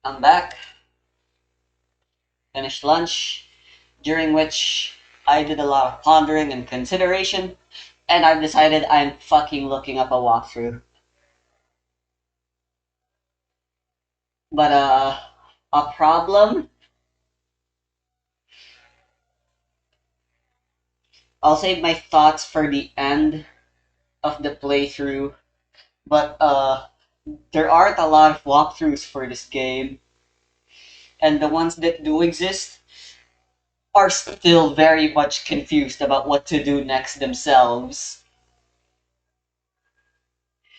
I'm back, finished lunch, during which I did a lot of pondering and consideration, and I've decided I'm fucking looking up a walkthrough. But, a problem? I'll save my thoughts for the end of the playthrough, but, there aren't a lot of walkthroughs for this game, and the ones that do exist are still very much confused about what to do next themselves.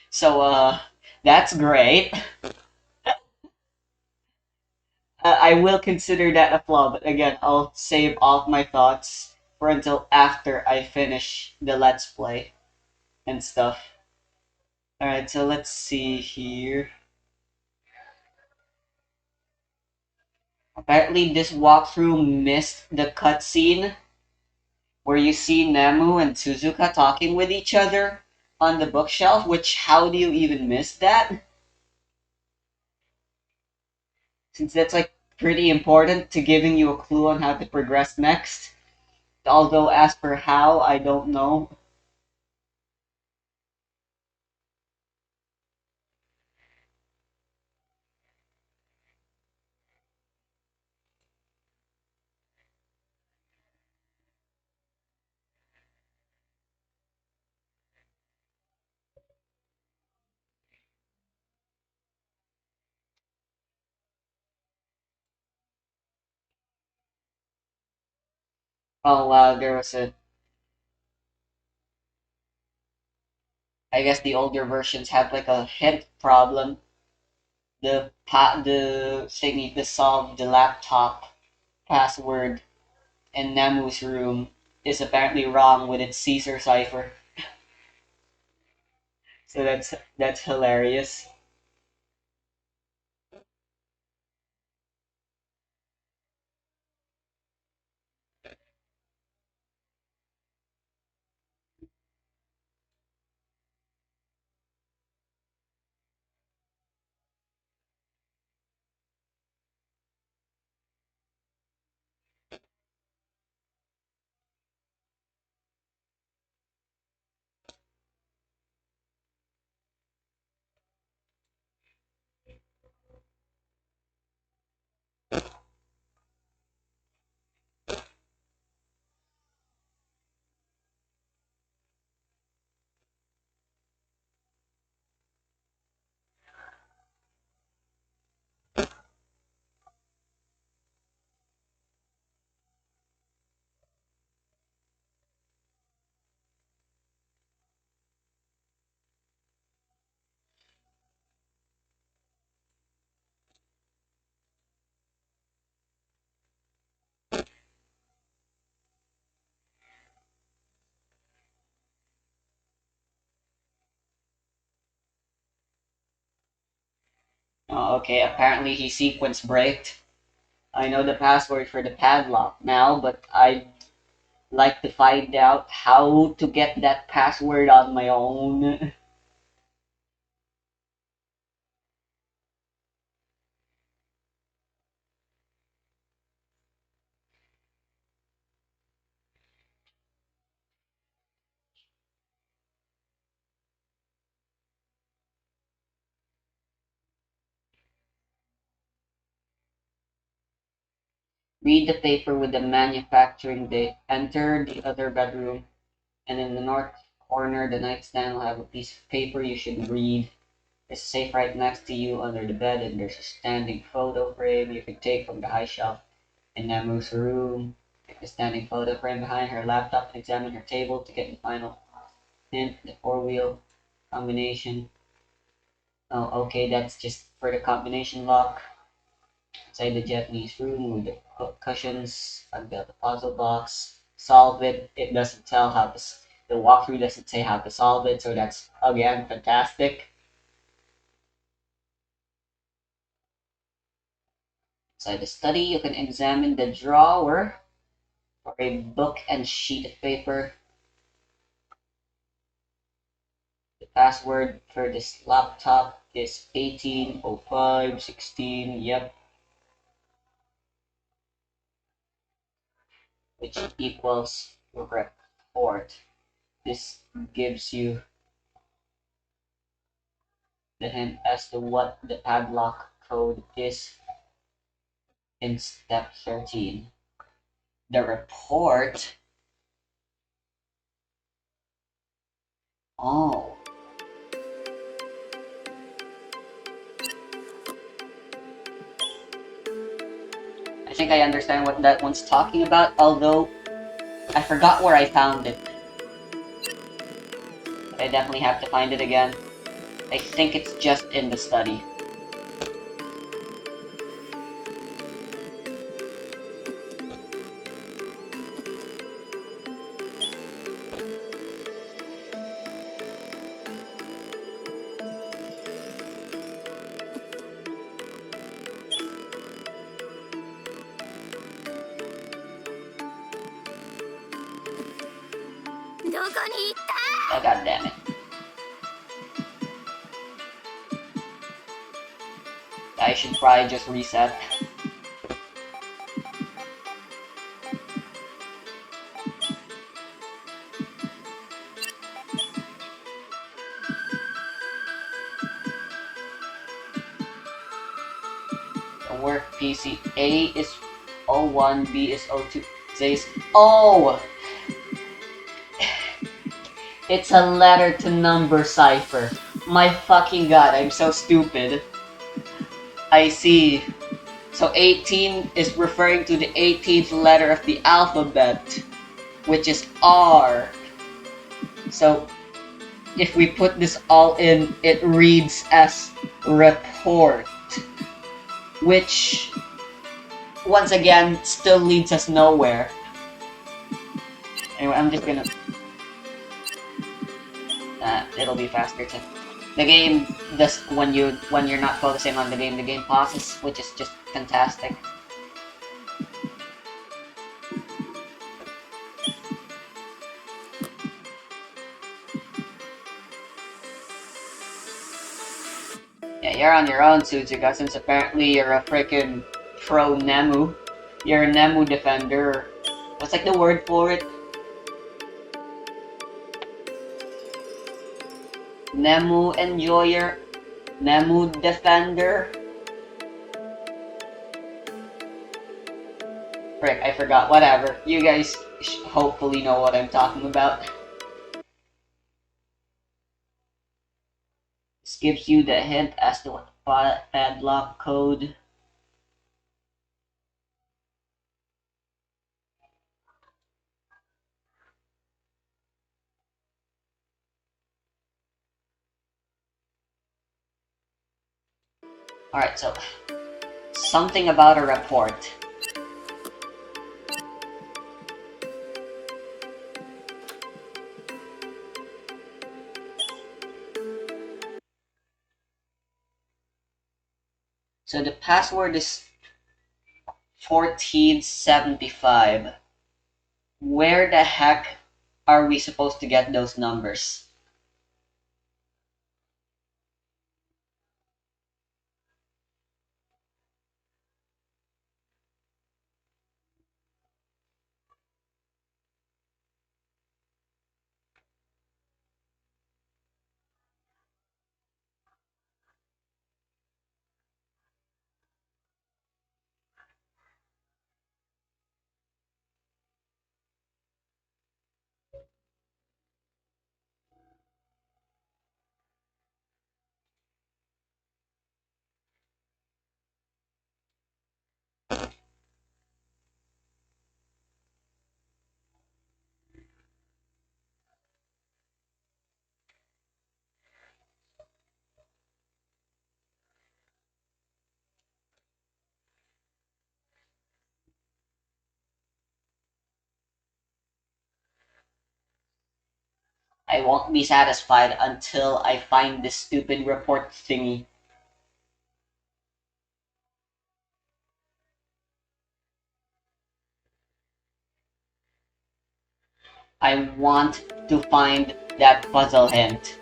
So, that's great. I will consider that a flaw, but again, I'll save all my thoughts for until after I finish the Let's Play and stuff. Alright, so let's see here. Apparently, this walkthrough missed the cutscene where you see Nemu and Suzuka talking with each other on the bookshelf, which, how do you even miss that? Since that's like pretty important to giving you a clue on how to progress next. Although, as for how, I don't know. Oh wow, there was a. I guess the older versions had like a hint problem. The thingy to solve the laptop password in Nemu's room is apparently wrong with its Caesar cipher. So that's hilarious. Oh, okay, apparently he sequence braked. I know the password for the padlock now, but I'd like to find out how to get that password on my own. Read the paper with the manufacturing date. Enter the other bedroom, and in the north corner, the nightstand will have a piece of paper you should read. There's a safe right next to you under the bed, and there's a standing photo frame you can take from the high shelf in Nemu's room. Take the standing photo frame behind her laptop and examine her table to get the final hint, the four-wheel combination. Oh, okay, that's just for the combination lock. Inside the Japanese room with the cushions, unveil the puzzle box, solve it. It doesn't tell how to. The walkthrough doesn't say how to solve it, so that's again fantastic. Inside the study, you can examine the drawer for a book and sheet of paper. The password for this laptop is 180516. Yep, which equals report. This gives you the hint as to what the padlock code is in step 13. The report. Oh. I think I understand what that one's talking about, although I forgot where I found it. But I definitely have to find it again. I think it's just in the study. Oh, god damn it. I should probably just reset. The work PC. A is 01, B is 02. Z is... Oh! It's a letter to number cipher. My fucking god, I'm so stupid. I see. So 18 is referring to the 18th letter of the alphabet, which is R. So if we put this all in, it reads as report, which once again still leads us nowhere. Anyway, I'm just gonna... it'll be faster too. The game does when you're not focusing on the game pauses, which is just fantastic. Yeah, you're on your own, Suzuka, since apparently you're a freaking pro Nemu. You're a Nemu defender. What's like the word for it? Nemu enjoyer? Nemu defender? Frick, I forgot. Whatever. You guys hopefully know what I'm talking about. This gives you the hint as to what padlock code. Alright, so something about a report. So the password is 1475. Where the heck are we supposed to get those numbers? I won't be satisfied until I find this stupid report thingy. I want to find that puzzle hint.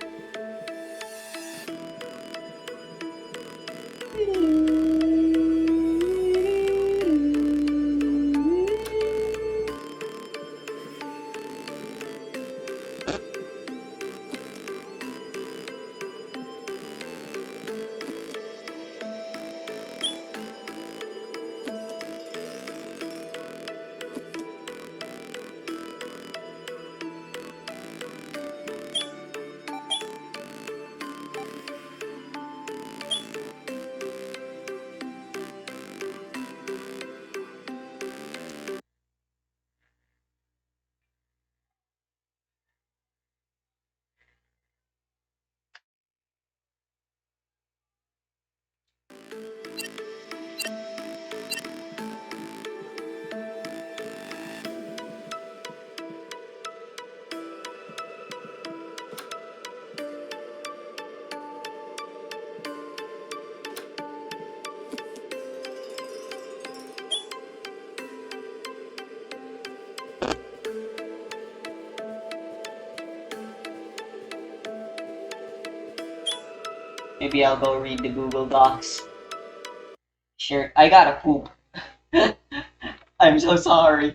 Maybe I'll go read the Google Docs. Sure, I gotta poop. I'm so sorry.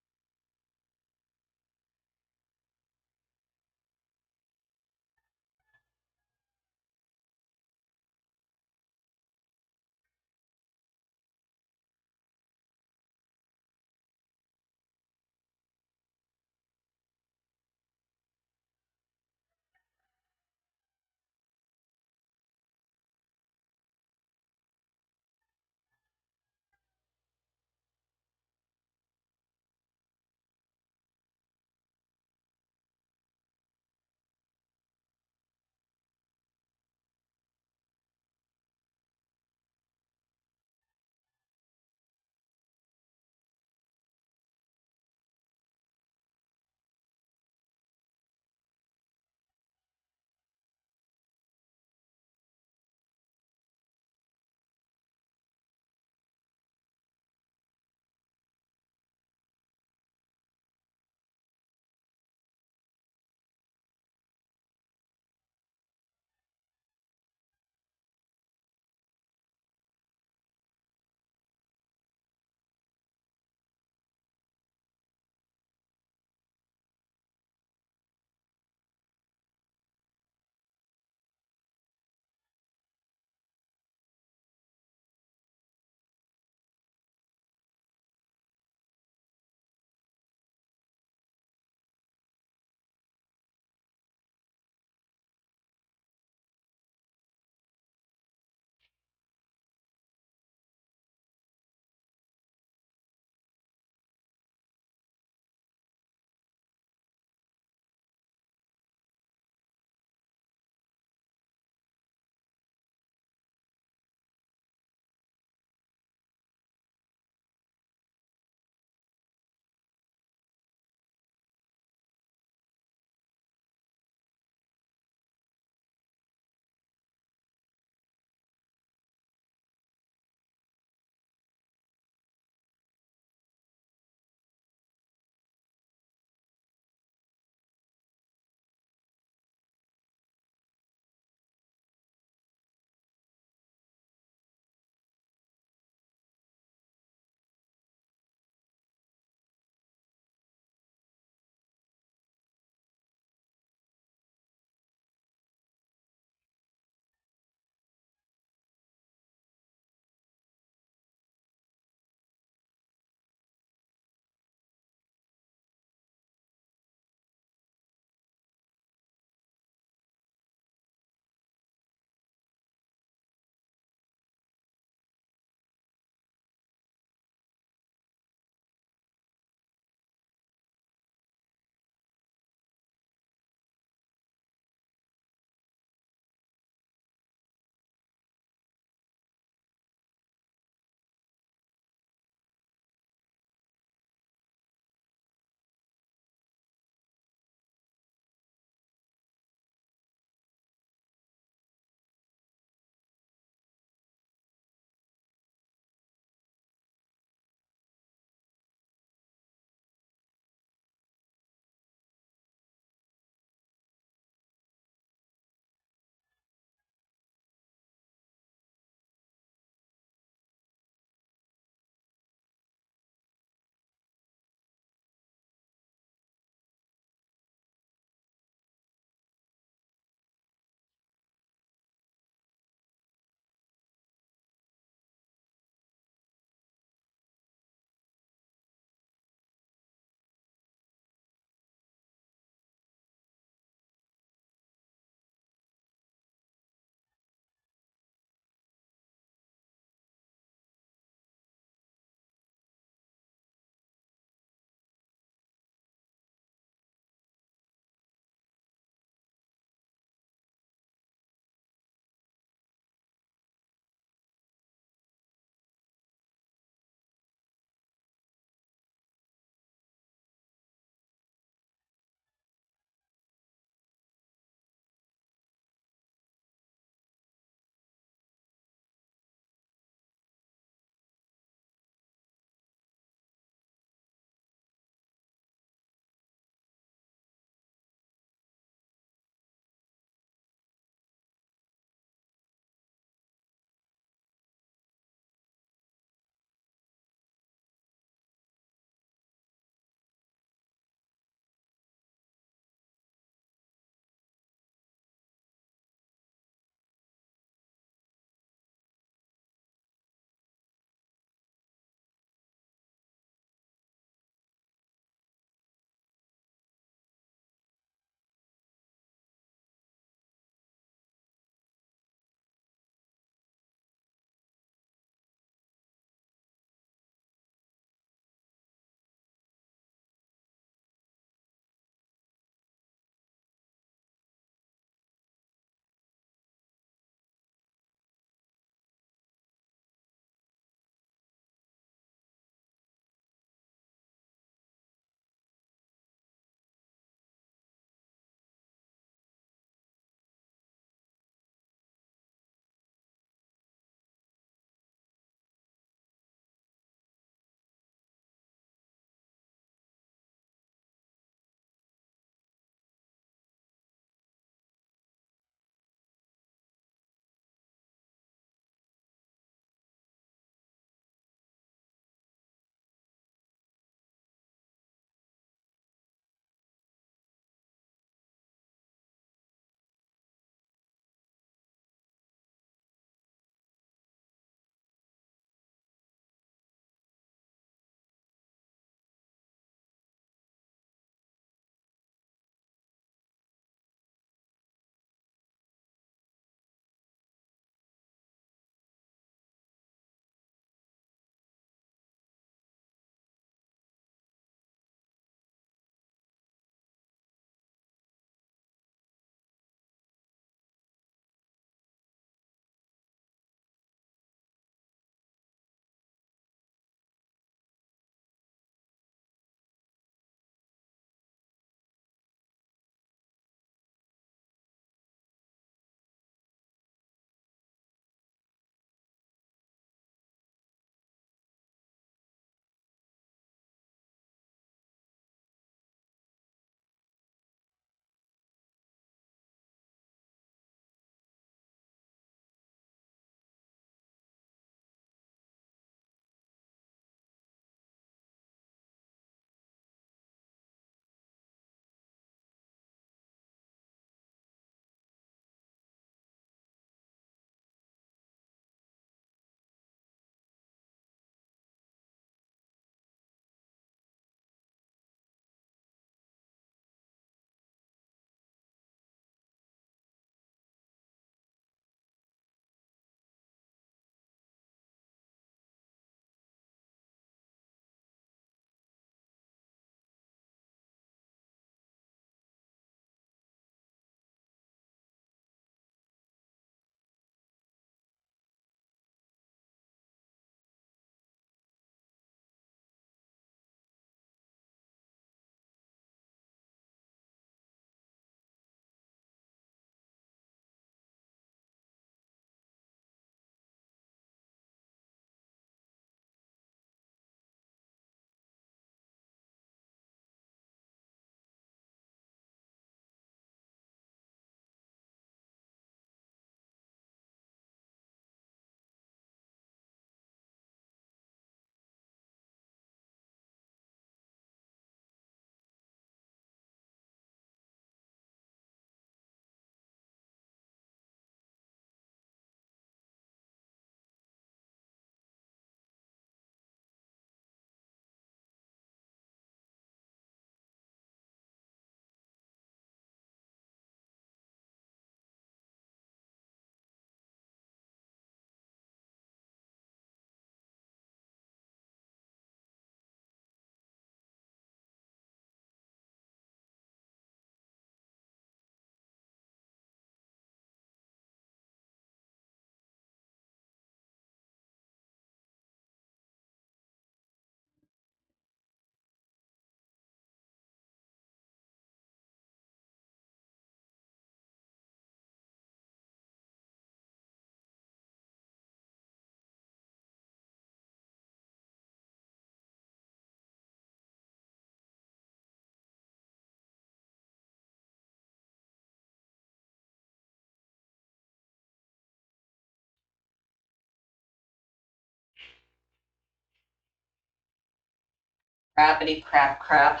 Crappity crap crap.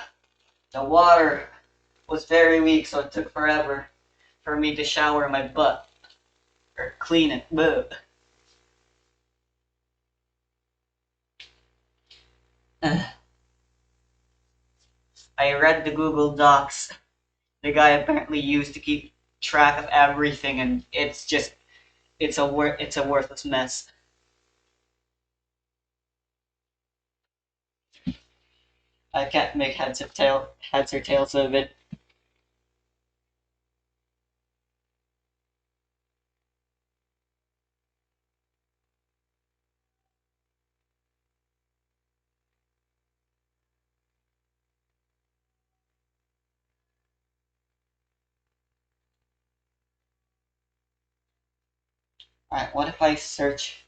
The water was very weak, so it took forever for me to shower my butt or clean it. But I read the Google Docs the guy apparently used to keep track of everything, and it's a worthless mess. I can't make heads or tails of it. Alright, what if I search?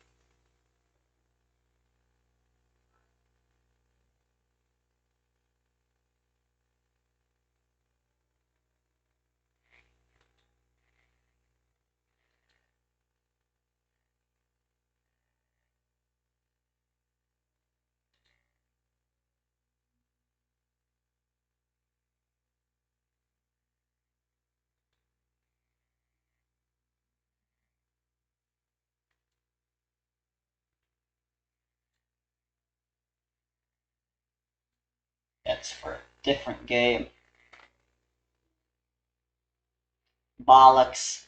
That's for a different game. Bollocks.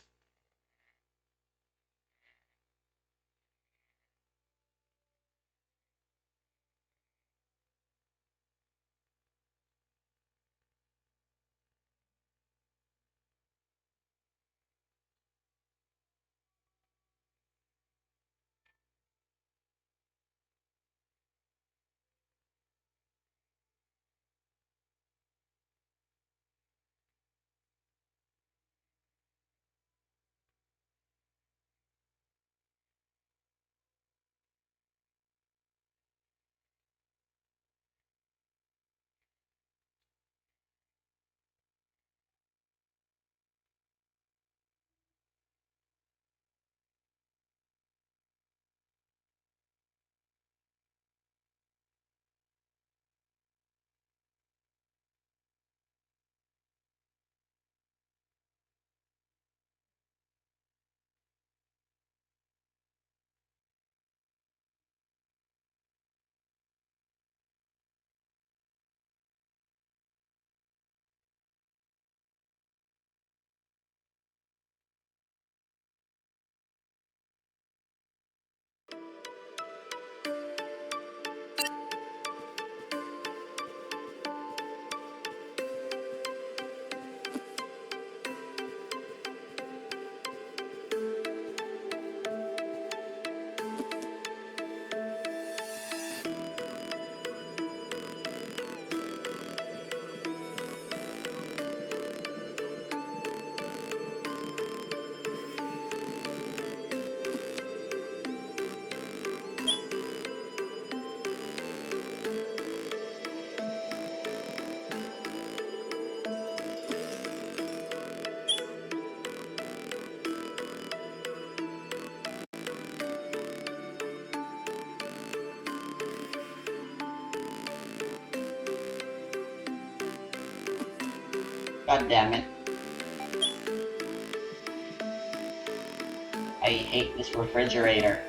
God damn it. I hate this refrigerator.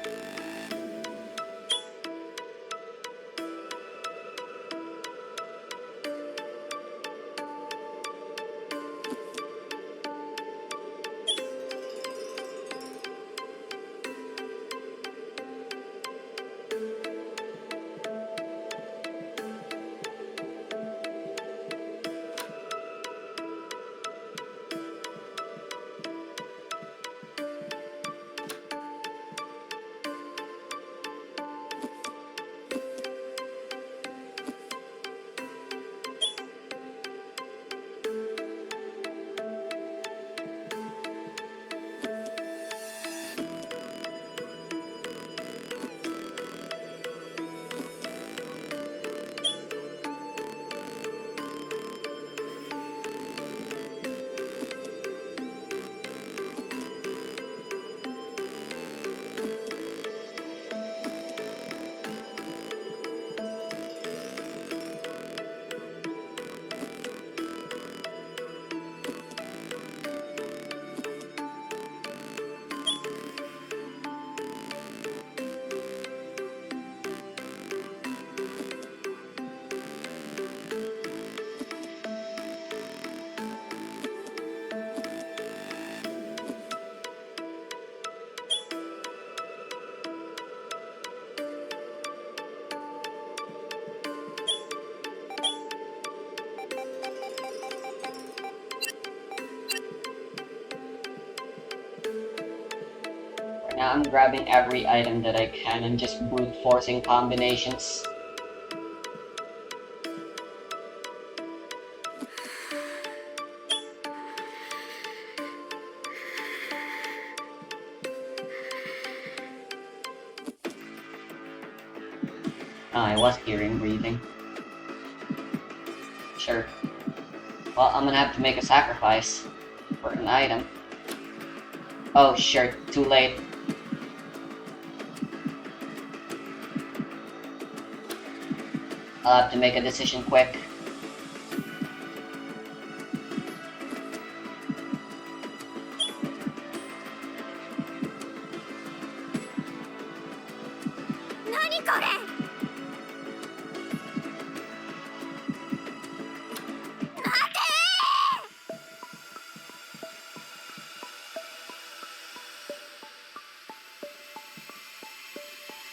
Now I'm grabbing every item that I can and just brute forcing combinations. Oh, I was hearing breathing. Sure. Well, I'm gonna have to make a sacrifice for an item. Oh, sure, too late. I'll have to make a decision quick.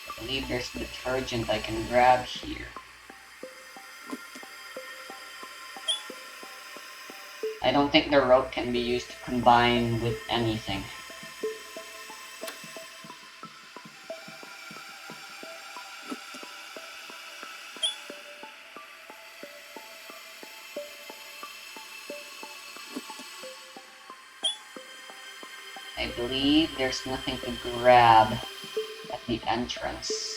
I believe there's detergent I can grab here. I don't think the rope can be used to combine with anything. I believe there's nothing to grab at the entrance.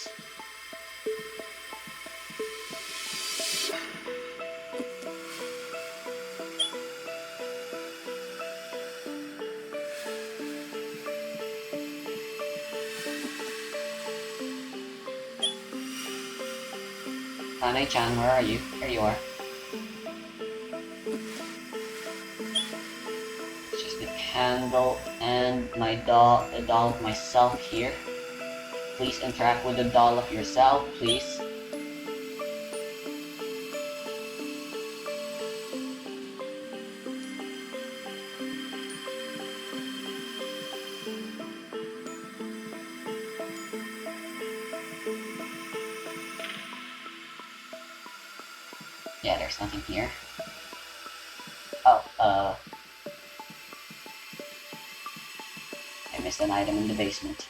Nemu-chan, where are you? Here you are. It's just the candle and my doll, the doll of myself here. Please interact with the doll of yourself, please. Yeah, there's nothing here. Oh, I missed an item in the basement.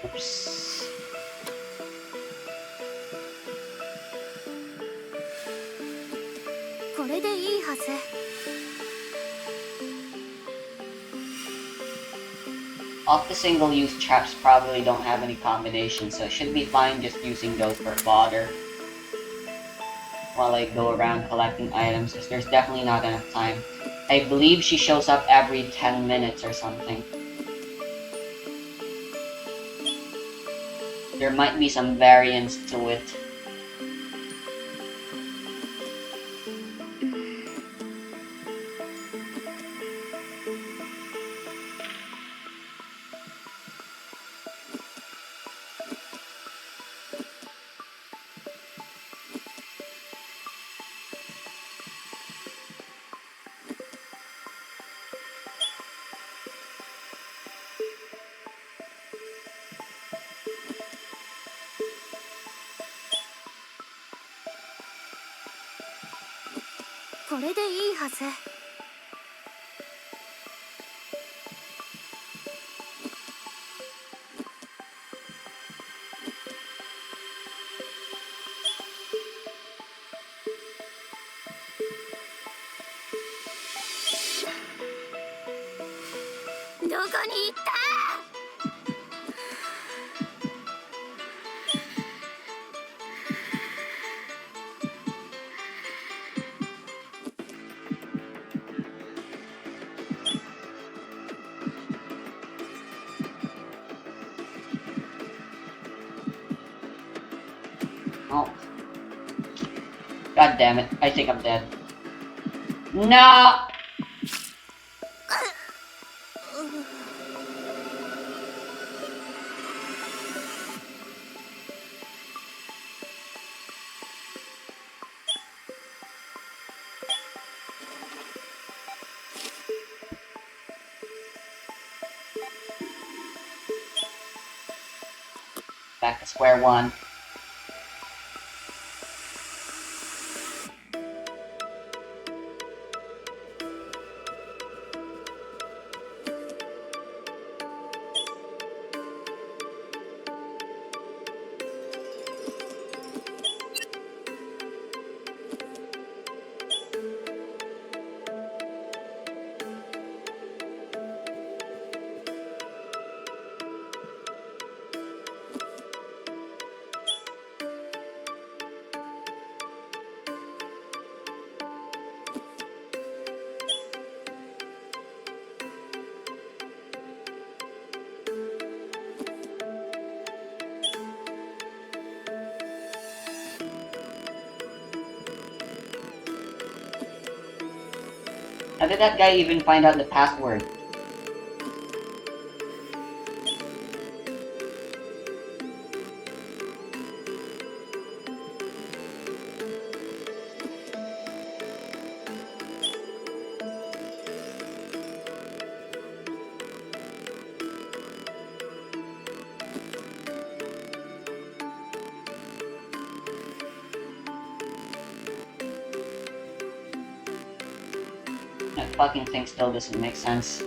Oops. Off the single-use traps probably don't have any combinations, so it should be fine just using those for fodder while I go around collecting items, because there's definitely not enough time. I believe she shows up every 10 minutes or something. There might be some variance to it. Oh. God damn it. I think I'm dead. No! Back to square one. How did that guy even find out the password? That fucking thing still doesn't make sense.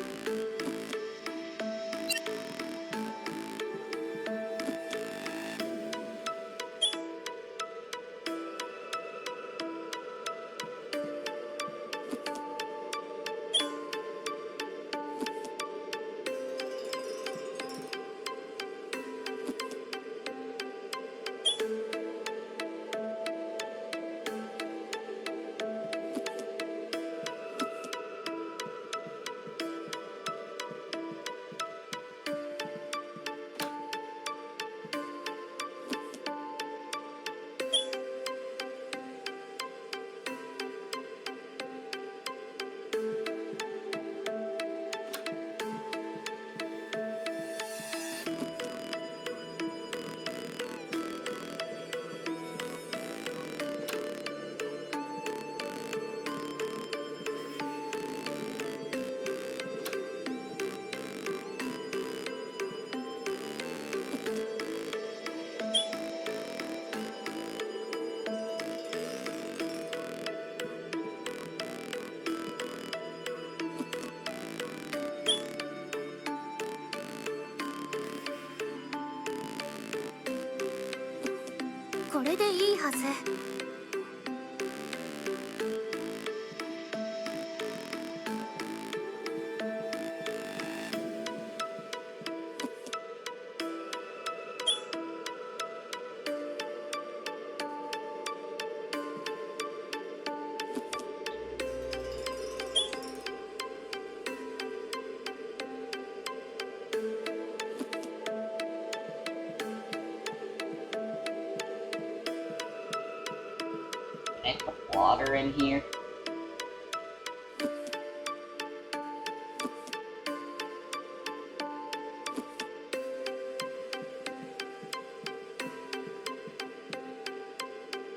Can I put water in here?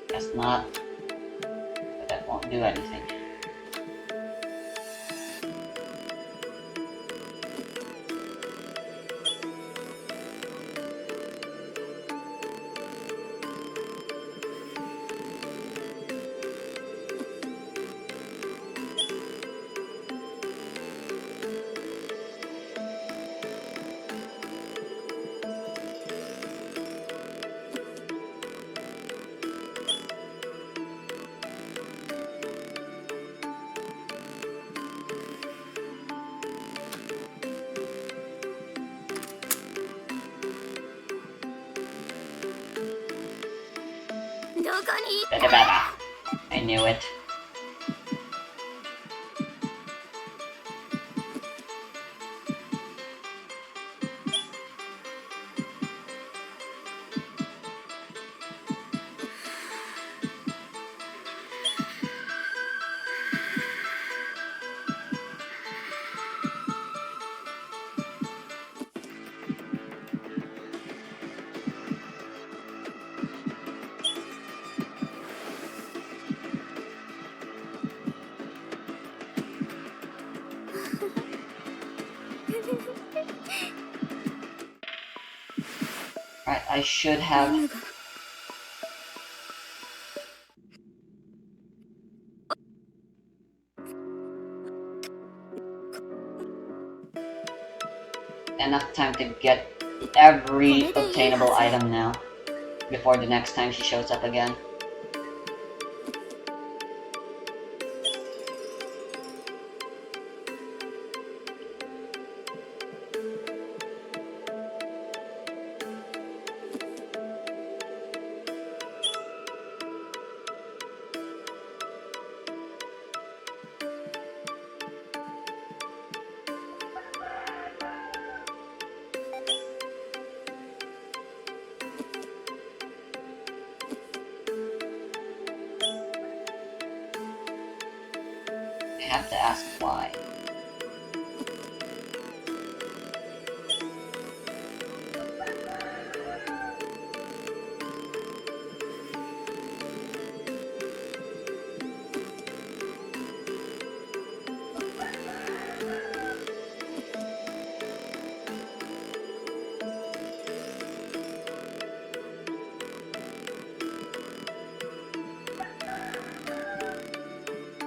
Guess not. But that won't do anything. Da-da-da-da. I knew it. Right, I should have. Enough time to get every obtainable item now before the next time she shows up again. I have to ask why.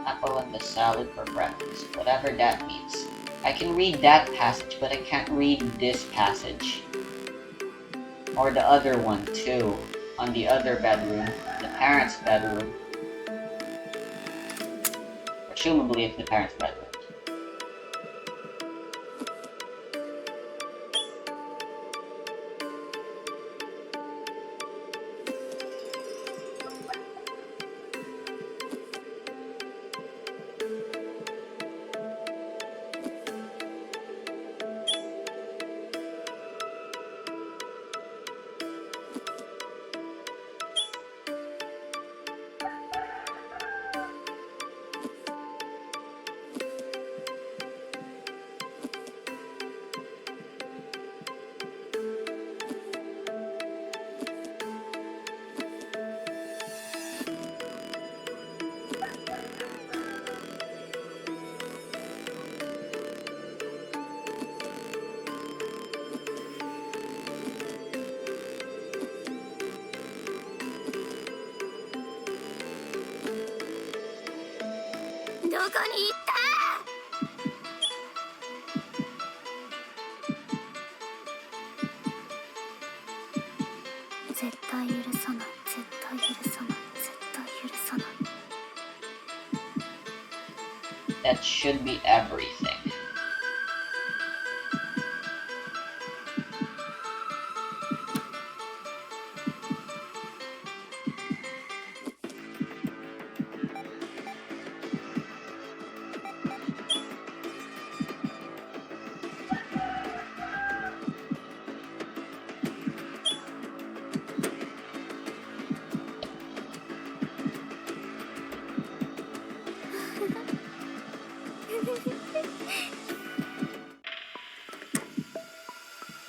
Apple and the salad for breakfast, whatever that means. I can read that passage, but I can't read this passage. Or the other one, too. On the other bedroom. The parents' bedroom. Presumably it's the parents' bedroom. That should be everything.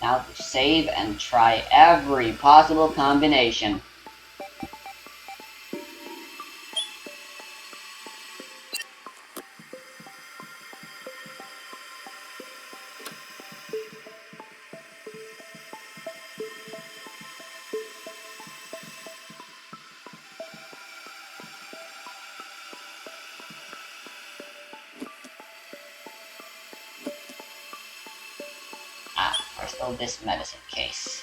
Now to save and try every possible combination. There's still this medicine case.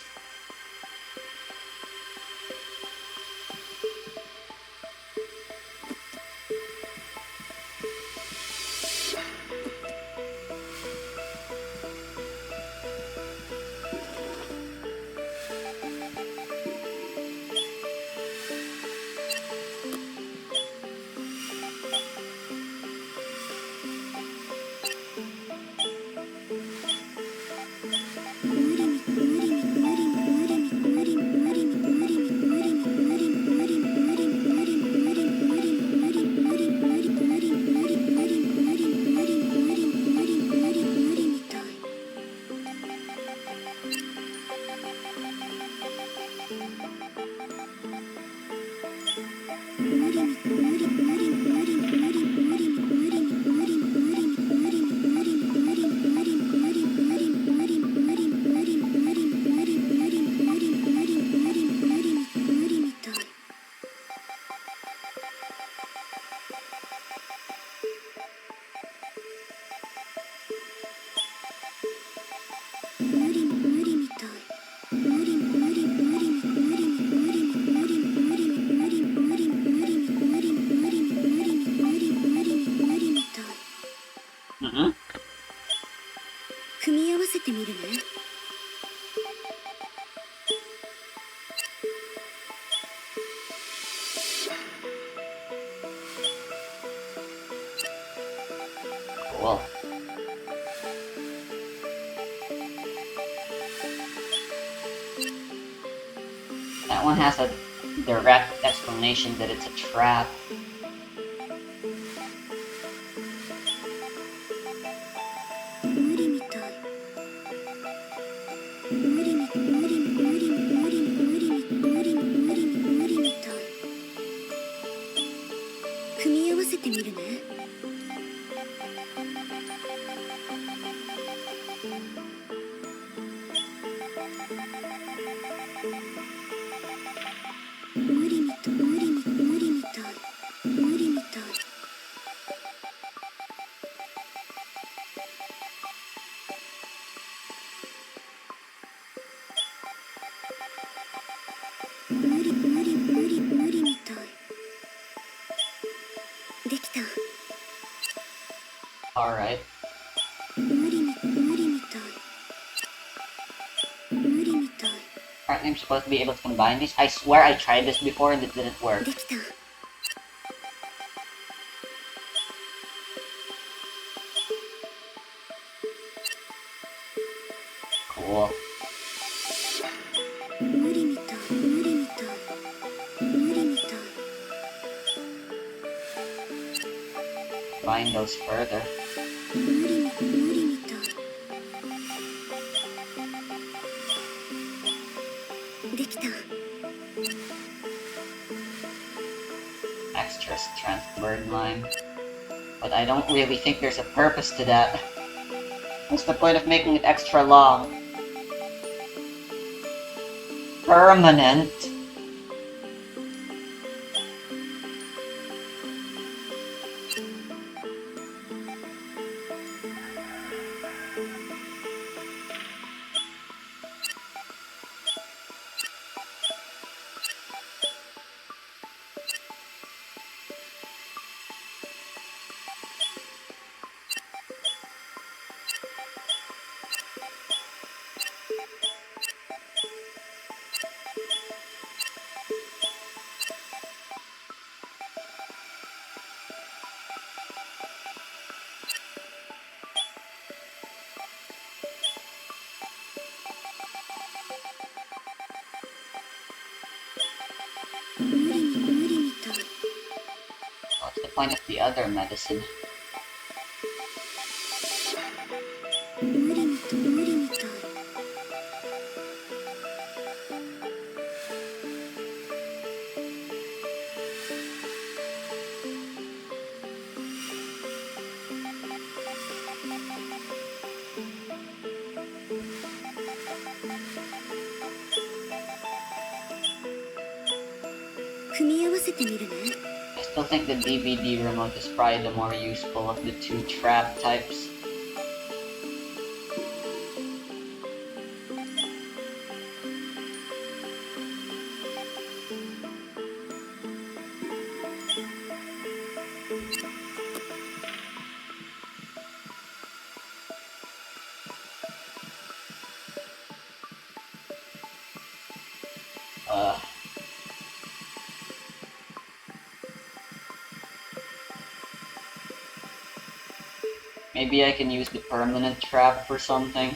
Mm-hmm. 組み合わせてみるね。Cool. That one has a direct explanation that it's a trap. 無理みたい。無理みたい。無理みたい。組み合わせてみるね。無理みたい。無理みたい。無理みたい。無理みたい。できた。Alright. 無理みたい。無理みたい。 Apparently I'm supposed to be able to combine these. I swear I tried this before and it didn't work. できた。 Cool. 無理みたい。無理みたい。無理みたい。 Combine those further. 無理みたい。できた。 Extra strength bird line. But I don't really think there's a purpose to that. What's the point of making it extra long? Permanent? What's the point of the other medicine? 無理みたい。無理みたい。 組み合わせてみるね。 I still think the DVD remote is probably the more useful of the two trap types. Maybe I can use the permanent trap for something.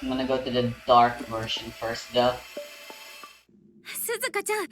I'm gonna go to the dark version first though. Suzuka-chan.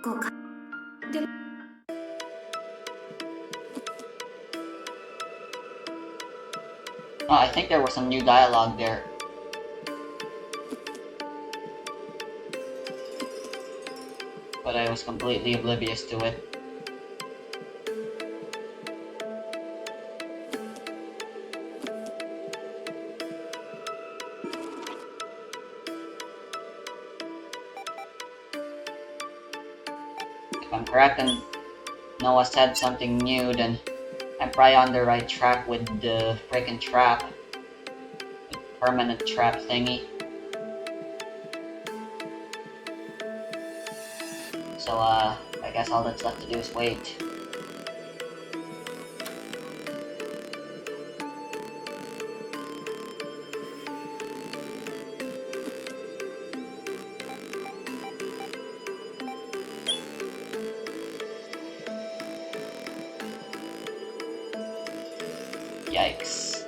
構かで Oh, I think there was some new dialogue there. But I was completely oblivious to it. If I'm correct and Noah said something new, then I'm probably on the right track with the freaking trap. Permanent trap thingy. So, I guess all that's left to do is wait. Yikes.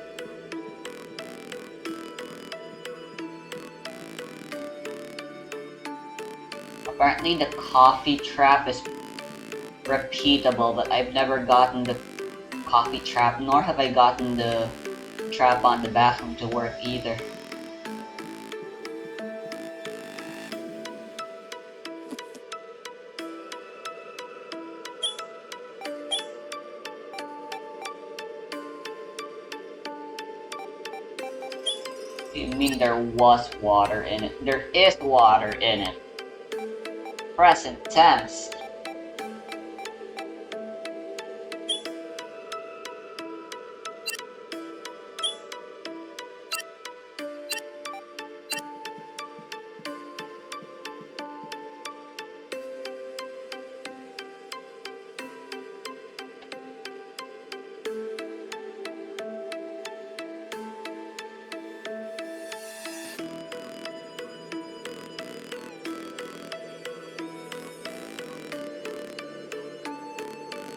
Apparently the coffee trap is repeatable, but I've never gotten the coffee trap, nor have I gotten the trap on the bathroom to work either. You mean there was water in it? There is water in it. Present tense.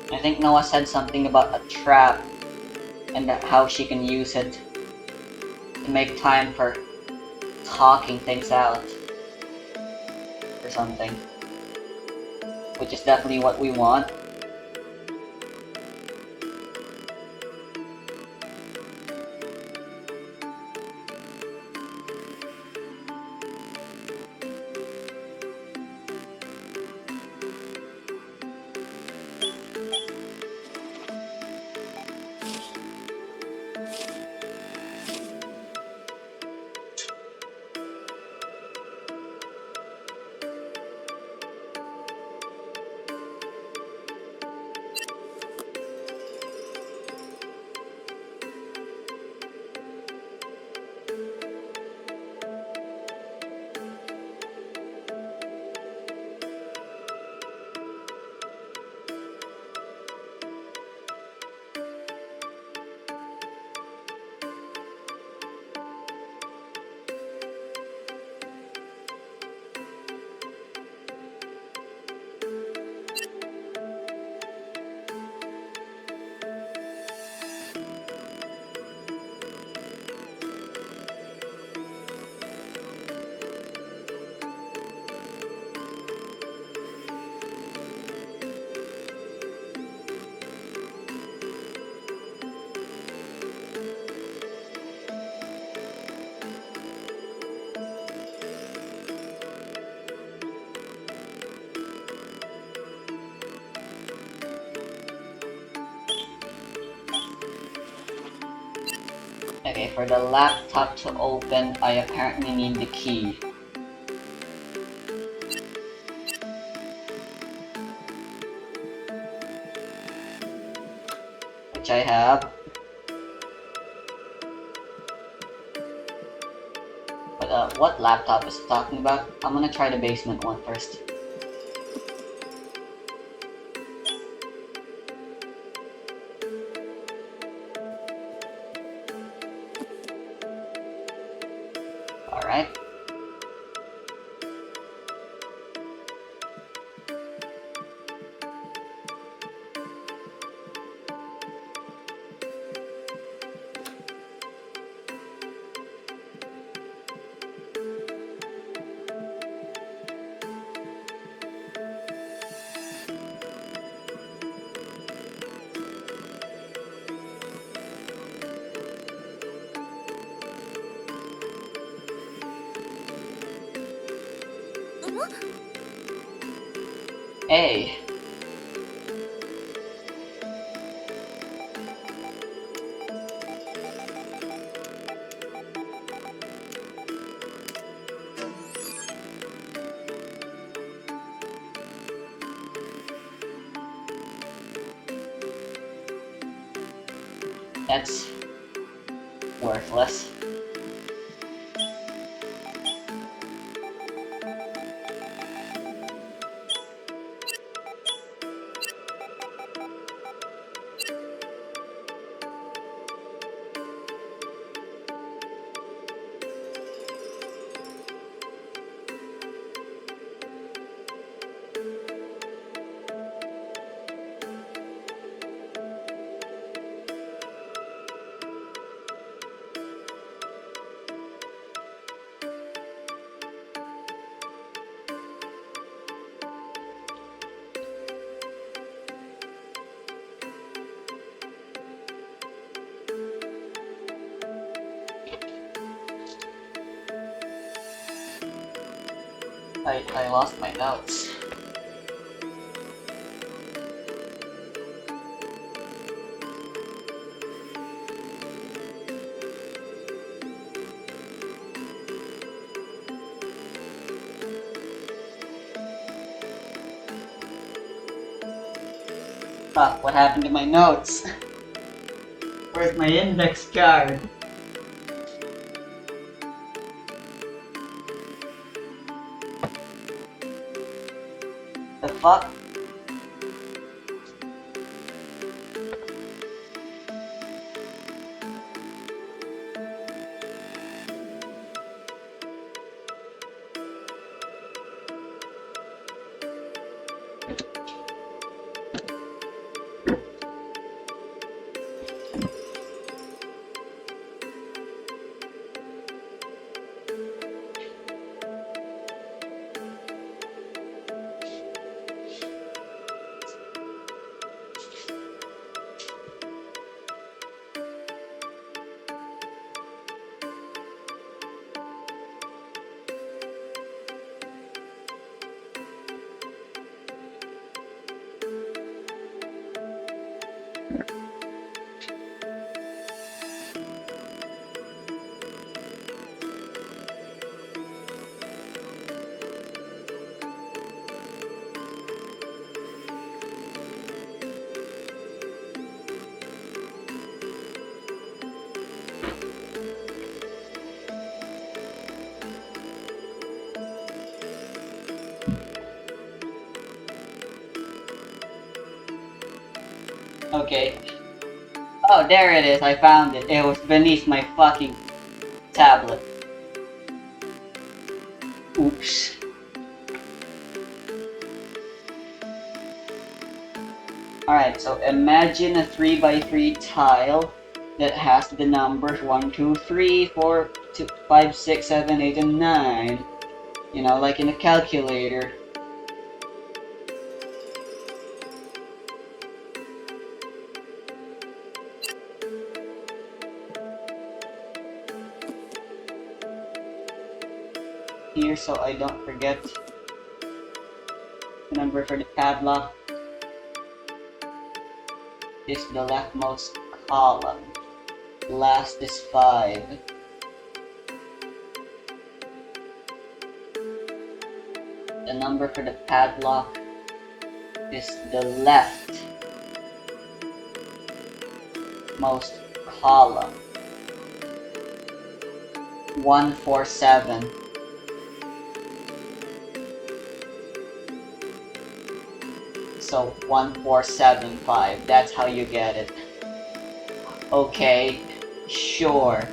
I think Noah said something about a trap and how she can use it to make time for talking things out or something, which is definitely what we want. Okay, for the laptop to open, I apparently need the key. Which I have. But what laptop is it talking about? I'm gonna try the basement one first. Alright. A. That's worthless. I lost my notes. Fuck, what happened to my notes? Where's my index card? The fuck? Okay. Oh, there it is. I found it. It was beneath my fucking tablet. Oops. Alright, so imagine a 3x3 tile that has the numbers 1, 2, 3, 4, 5, 6, 7, 8, and 9. You know, like in a calculator. Here, so I don't forget the number for the padlock is the leftmost column. Last is 5. The number for the padlock is the leftmost column. 147. So 1475, that's how you get it. Okay, sure.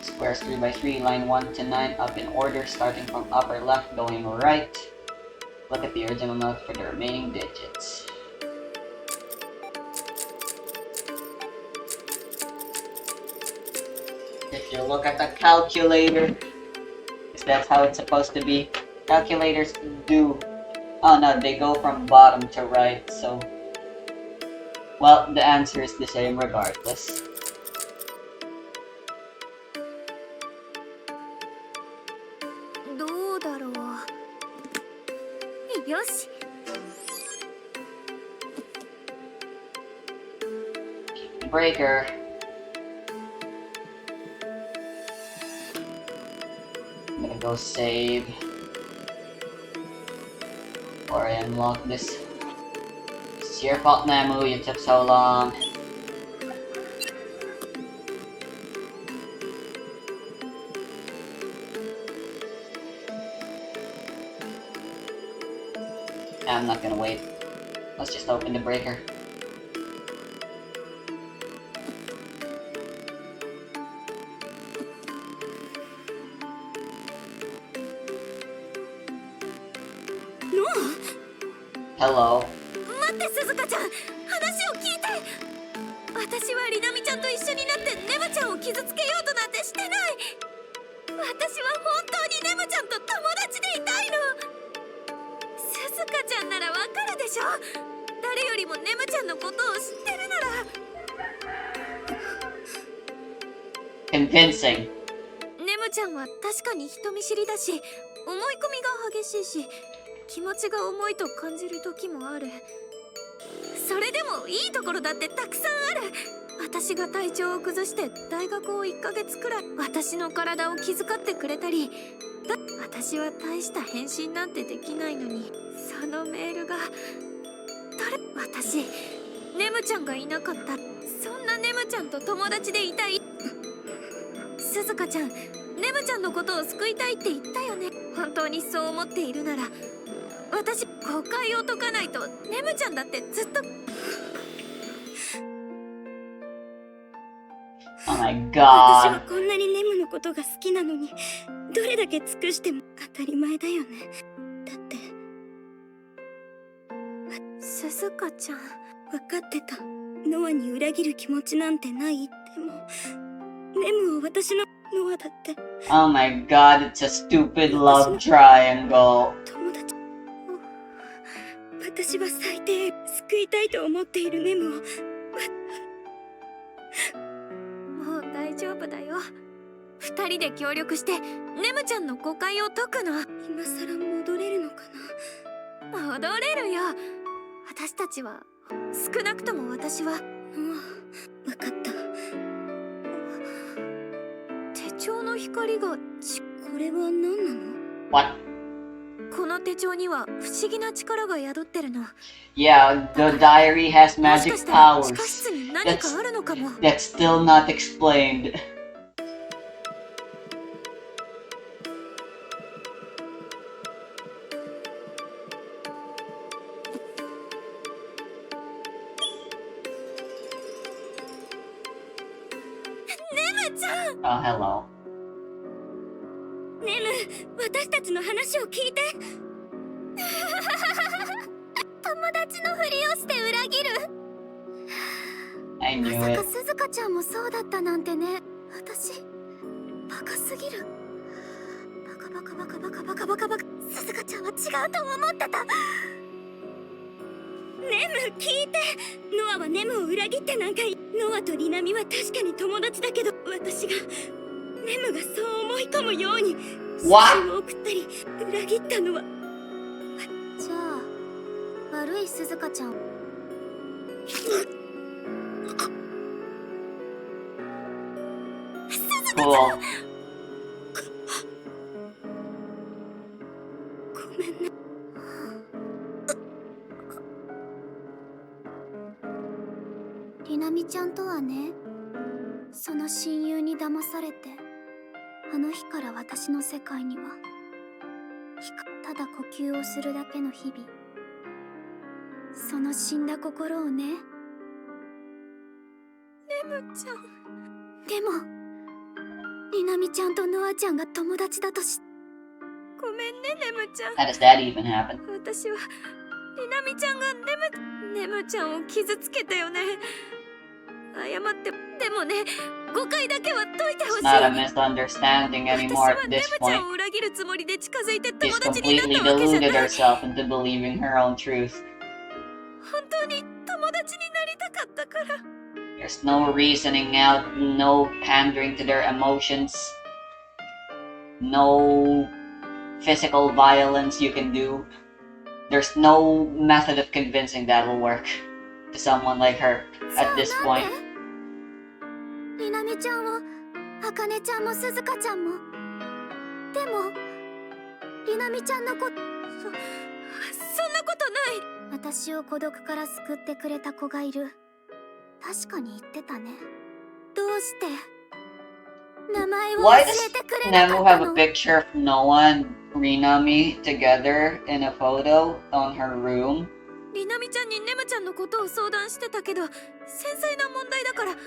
Squares 3x3, line 1 to 9, up in order, starting from upper left, going right. Look at the original note for the remaining digits. You look at the calculator, because that's how it's supposed to be. Calculators do. Oh no, they go from bottom to right, so. Well, the answer is the same regardless. Breaker. I'm gonna go save. Before I unlock this. It's your fault, Nemu, you took so long. I'm not gonna wait. Let's just open the breaker. Hello. 待って、Suzuka-chan、話を聞いて。私はリナミちゃんと一緒になってネムちゃんを傷つけようとなんてしてない。私は本当にネムちゃんと友達でいたいの。Suzuka-chanならわかるでしょ。誰よりもネムちゃんのことを知ってるなら。Convincing. ネムちゃんは確かに人見知りだし、思い込みが激しいし、気持ちが重いと感じる時もある。それでもいいところだってたくさんある。私が体調を崩して大学を1ヶ月くらい私の体を気遣ってくれたり、私は大した返信なんてできないのに、そのメールが私、ネムちゃんがいなかった。そんなネムちゃんと友達でいたい。Suzuka-chan、ネムちゃんのことを救いたいって言ったよね。本当にそう思っているなら、私、誤解を解かないとネムちゃんだってずっと。 Oh my 私は god. こんなにネムのことが好きなのに、どれだけ尽くしても当たり前だよね。だってSuzuka-chan、分かってた。ノアに裏切る気持ちなんてない。でもネムを私のノアだって。 Oh my god, it's a stupid love triangle. 友達。私は最低救いたいと思っているネムを。もう大丈夫だよ。二人で協力してネムちゃんの誤解を解くの。今さら戻れるのかな。戻れるよ。私たちは、少なくとも私は。分かった。手帳の光がこれは何なの？ What? この手帳には不思議な力が宿ってるの。 Yeah, the diary has もし magic かしたら powers. 地下室に何かあるのかも。 That's still not explained. ネムちゃん。 Oh, hello. ネム、私たちの話を聞いて。友達のふりをして裏切る。 I ま knew さ it. かSuzuka-chanちゃんもそうだったなんてね。私、バカすぎる。バカバカバカバカバカバカバカ。Suzuka-chanちゃんは違うと思ってた。ネム、聞いて。ノアはネムを裏切ってなんかノアとリナミは確かに友達だけど、私がネムがそう思い込むように写真を送ったり裏切ったのは。じゃあ悪いSuzuka-chanちゃん。Cool. ごめんね。リナミちゃんとはね、その親友に騙されて、あの日から私の世界にはただ呼吸をするだけの日々。その死んだ心をね。ネムちゃん。でもリナミちゃんとノアちゃんが友達だとし。ごめんね、ネムちゃん。 How does that even happen? 私はリナミちゃんがネムちゃんを傷つけたよね。謝って。でもね、誤解だけは解いてほ It's しい。 not a misunderstanding 私 anymore は at ネ this ムちゃ point. んを裏切るつもりで近づいて She's 友達になっ completely たわけじゃ deluded ない。 herself into believing her own truth. 本当に友達になりたかったから。 There's no reasoning out, no pandering to their emotions, no physical violence you can do. There's no method of convincing that'll work to someone like her at this point. りなみちゃんをあかねちゃんもすずかちゃんも。でもりなみちゃんのそんなことない。私を孤独から救ってくれた子がいる。確かに言ってたね。どうして名前を教 Why え does てくれな Nemu かった have a の？ picture of Noah and Rinami together in a photo on her room? りなみちゃんにネムちゃんのことを相談してたけど、繊細な問題だからネ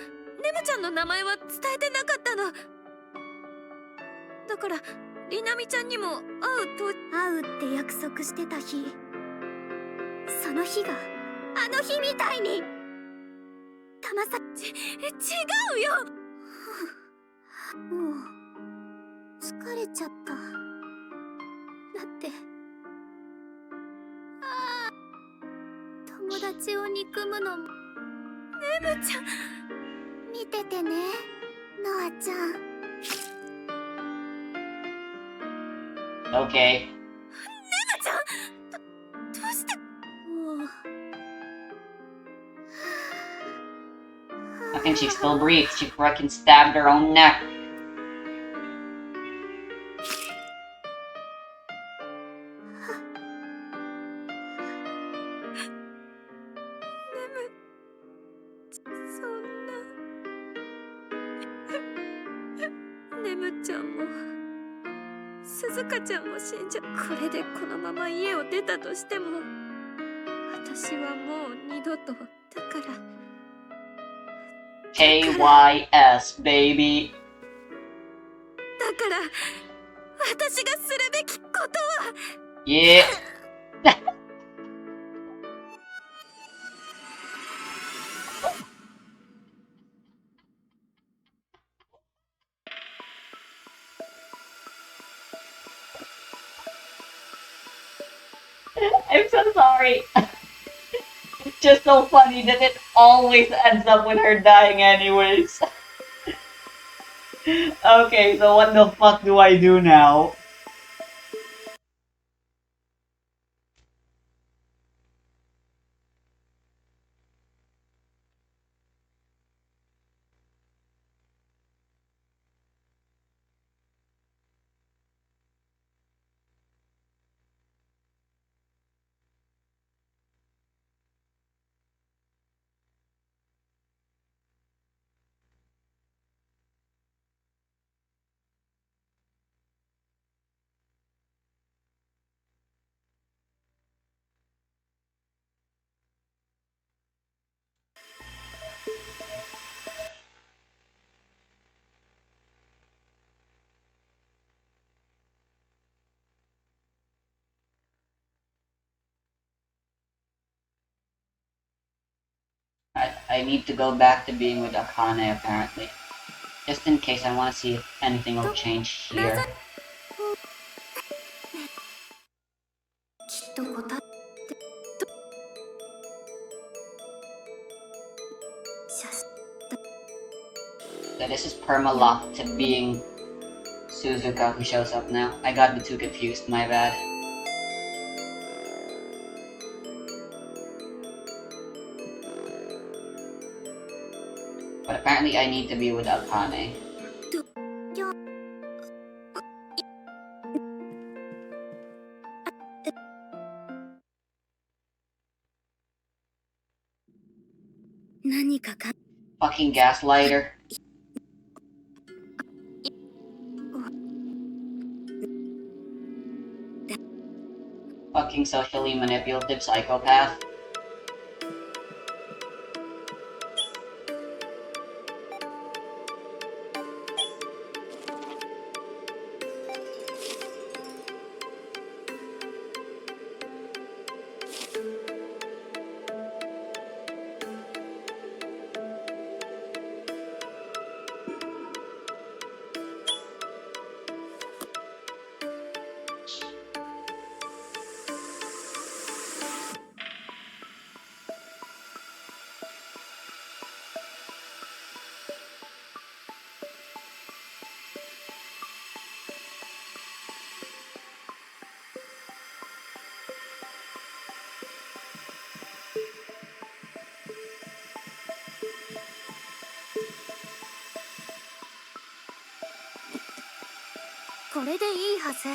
ムちゃんの名前は伝えてなかったの。だからりなみちゃんにも会うって約束してた日、その日があの日みたいに違うよ。もう疲れちゃった。だって友達を憎むのも。ネムちゃん見ててね、ノアちゃん。 Okay. ネムちゃん、どうして。もう How can she still breathe? She freaking stabbed her own neck. そんな。ネムちゃんもすずかちゃんも死んじゃ。これでこのまま家を出たとしても、私はもう二度と。だから KYS, baby. だから私がするべきことは。 Yeah. I'm so sorry. It's just so funny that it always ends up with her dying anyways. Okay, so what the fuck do I do now? I need to go back to being with Akane apparently. Just in case I want to see if anything will change here. きっと答えて。So this is perma-locked to being Suzuka who shows up now. I got the two confused, my bad. But apparently I need to be with Akane. Fucking gaslighter. Fucking socially manipulative psychopath. これでいいはず。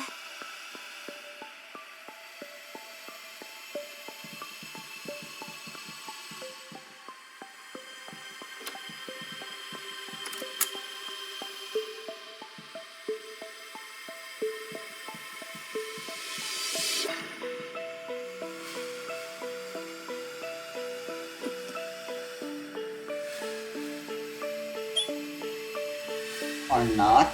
Or not.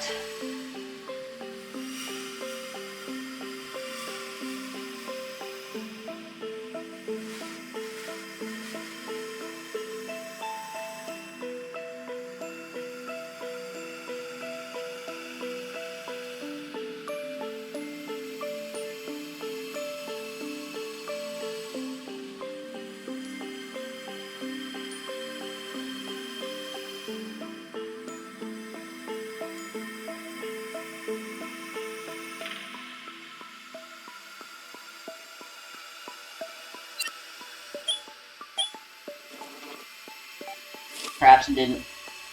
Perhaps the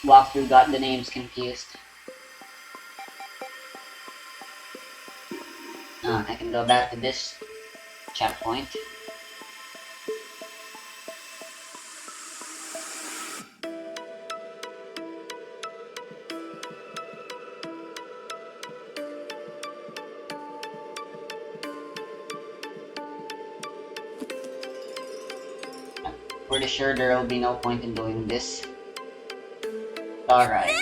walkthrough got the names confused. I can go back to this checkpoint. I'm pretty sure there will be no point in doing this. Alright.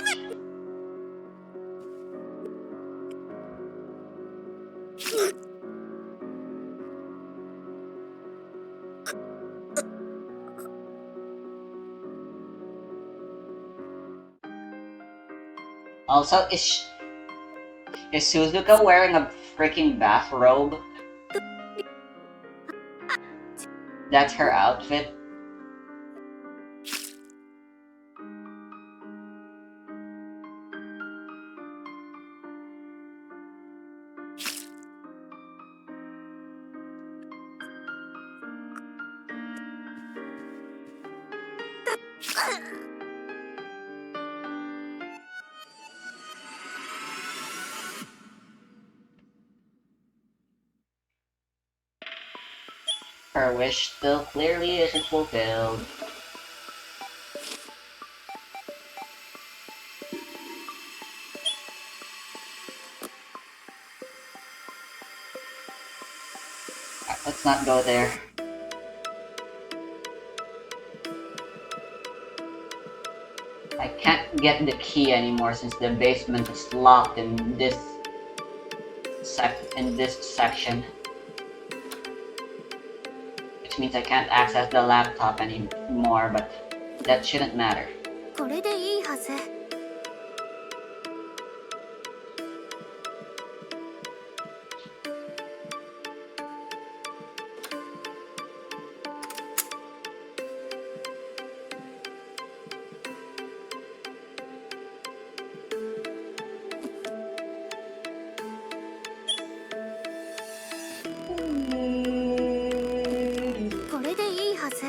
Also, is Suzuka wearing a freaking bathrobe? That's her outfit? Her wish still clearly isn't fulfilled. Let's not go there. I can't get the key anymore since the basement is locked in this section. Which means I can't access the laptop anymore, but that shouldn't matter. これでいいはず。これでいいはず。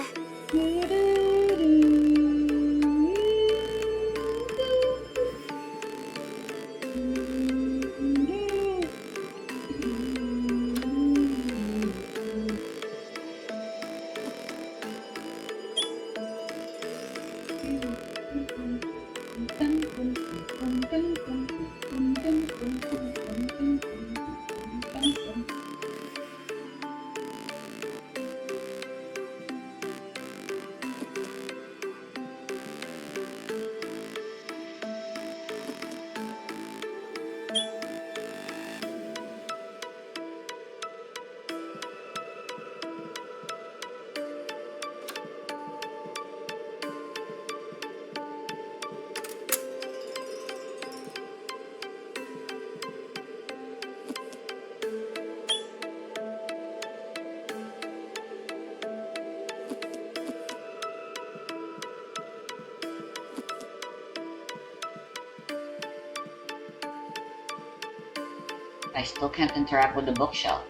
I still can't interact with the bookshelf.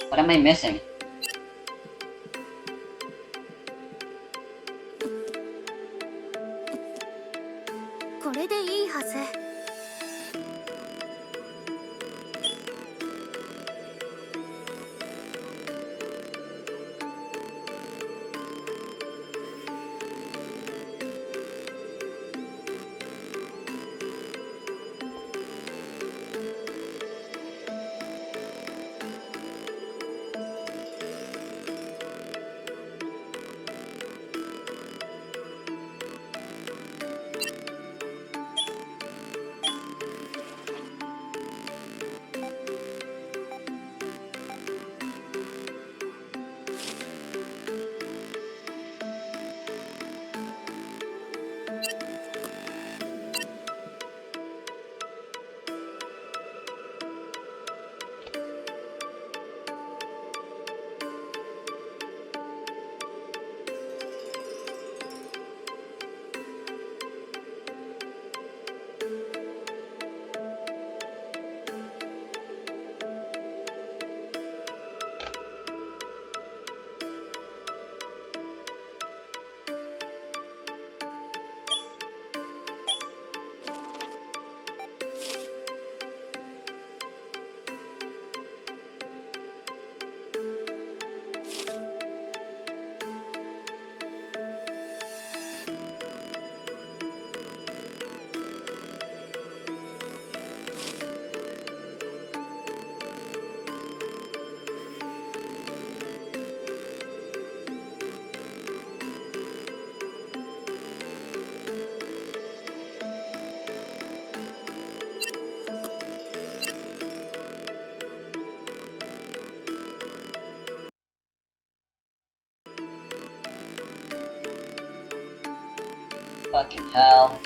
What am I missing? Fucking hell.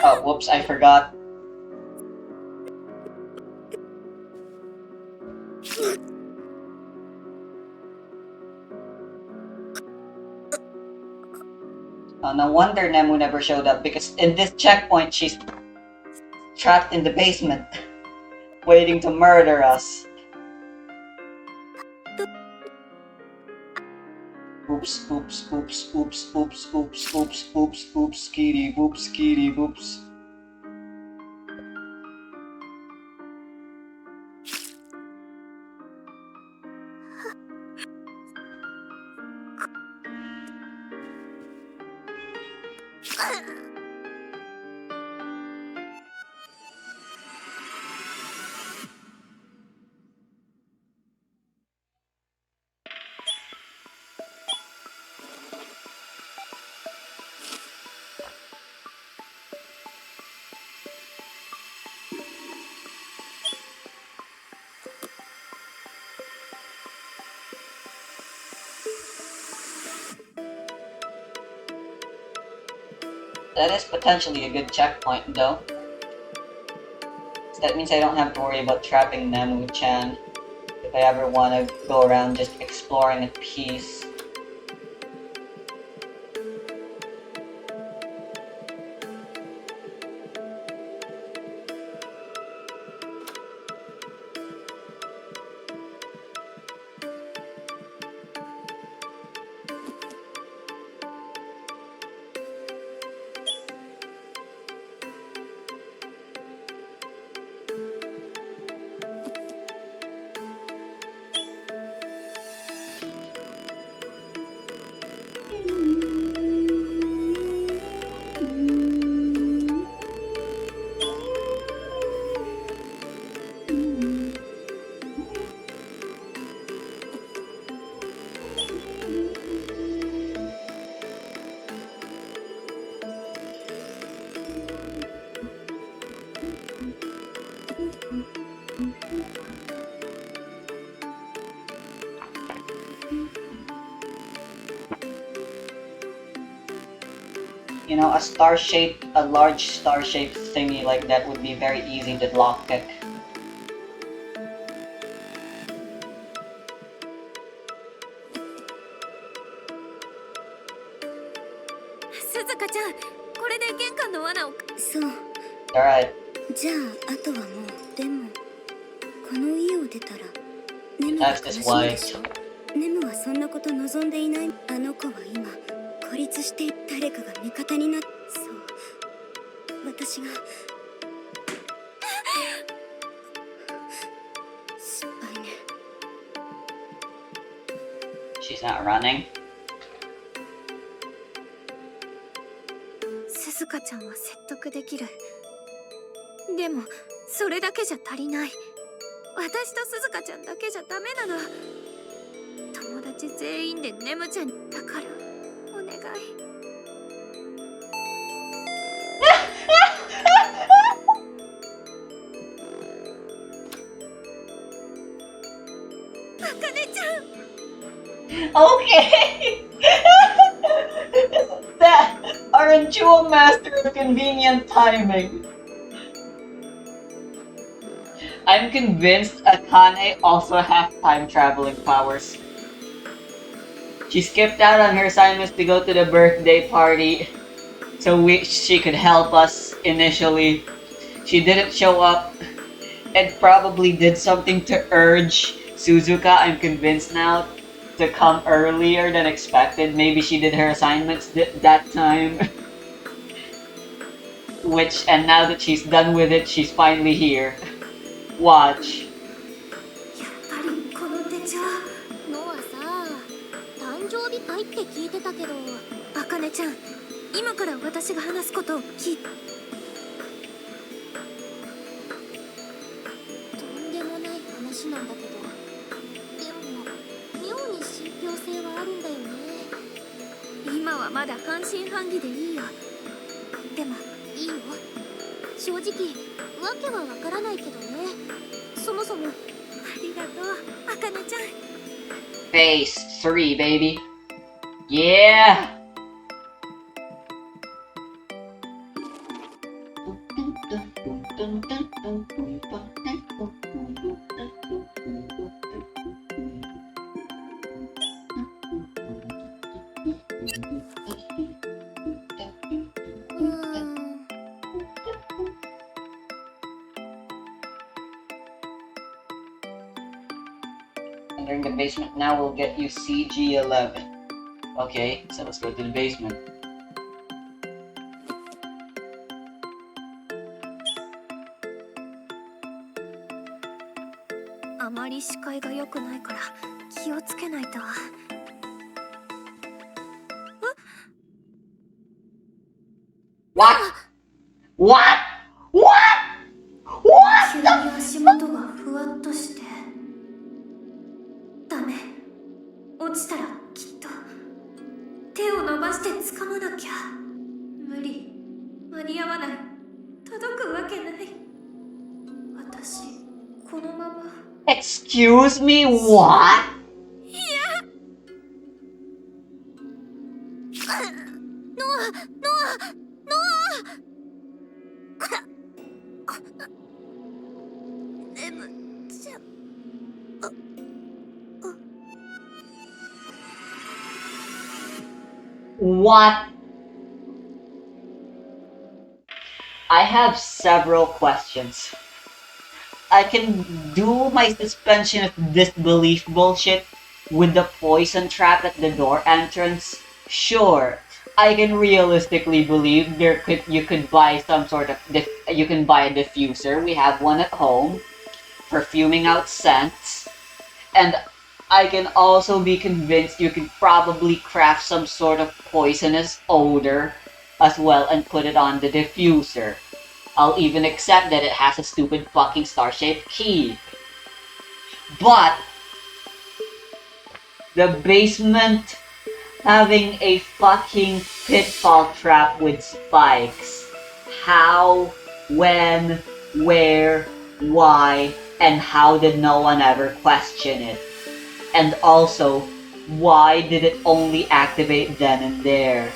Oh, whoops, I forgot. No wonder Nemu never showed up, because in this checkpoint, she's trapped in the basement, waiting to murder us. Oops, oops, oops, oops, oops, oops, oops, oops, oops, kitty, whoops, kitty, whoops. That is potentially a good checkpoint, though. So that means I don't have to worry about trapping Nemu-chan if I ever want to go around just exploring in peace. You know, a large star-shaped thingy like that would be very easy to lockpick. Suzuka-chan, これで玄関の罠を。そう。Alright. じゃあ、あとはもう、でも、この家を出たら、ネムが悲しむでしょ。ネムはそんなこと望んでいない。あの子は今、こ孤立して誰かが味方になって、そう私が失敗ね。 She's not running. 鈴鹿ちゃんは説得できる。でもそれだけじゃ足りない。私と鈴鹿ちゃんだけじゃダメなの。友達全員でネムちゃんに、だからお願い。あかねちゃん。 Okay! That aren't you a master of convenient timing? I'm convinced Akane also has time traveling powers. She skipped out on her assignments to go to the birthday party so she could help us initially. She didn't show up and probably did something to urge Suzuka, I'm convinced now, to come earlier than expected. Maybe she did her assignments that time. And now that she's done with it, she's finally here. Watch. やっぱりこの手帳。ノアさ、誕生日会って聞いてたけど、あかねちゃん、今から私が話すことを聞いて。とんでもない話なんだけど、でも妙に信憑性はあるんだよね。今はまだ半信半疑でいいよ。でもいいよ。正直わけはわからないけどね。そもそもありがとう、あかねちゃん。 Phase 3, baby. Yeah! Entering the basement now will get you CG11. Okay, so let's go to the basement. あまり視界が良くないから気をつけないと。What? What? What? What? 急に足元がふわっとして。ダメ、落ちたらきっと手を伸ばして掴まなきゃ。無理、間に合わない、届くわけない。私このまま。 Excuse me, what? ノア、ネムちゃん。 What? I have several questions. I can do my suspension of disbelief bullshit with the poison trap at the door entrance. Sure, I can realistically believe you could buy some sort of you can buy a diffuser. We have one at home for fuming out scents, and I can also be convinced you could probably craft some sort of poisonous odor as well and put it on the diffuser. I'll even accept that it has a stupid fucking star-shaped key. But the basement having a fucking pitfall trap with spikes. How, when, where, why, and how did no one ever question it? And also, why did it only activate then and there?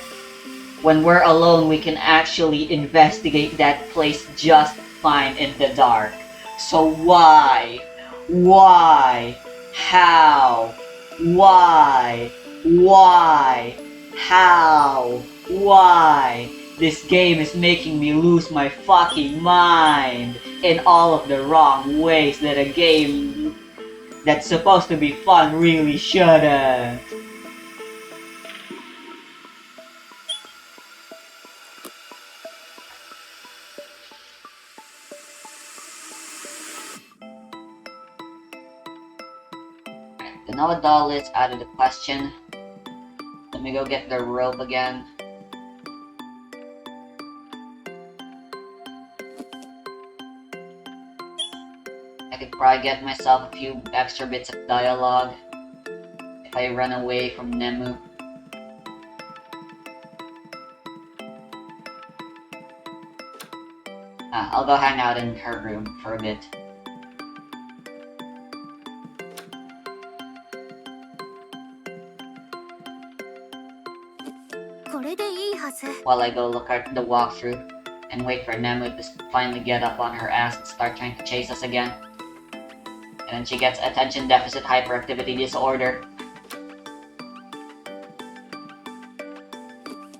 When we're alone, we can actually investigate that place just fine in the dark. So why? Why? How? Why? Why? How? Why? This game is making me lose my fucking mind in all of the wrong ways that a game that's supposed to be fun really shouldn't. the Noa doll is out of the question. Let me go get the rope again. I could probably get myself a few extra bits of dialogue if I run away from Nemu. I'll go hang out in her room for a bit. While I go look at the walkthrough and wait for Nemu to finally get up on her ass and start trying to chase us again. And then she gets attention deficit hyperactivity disorder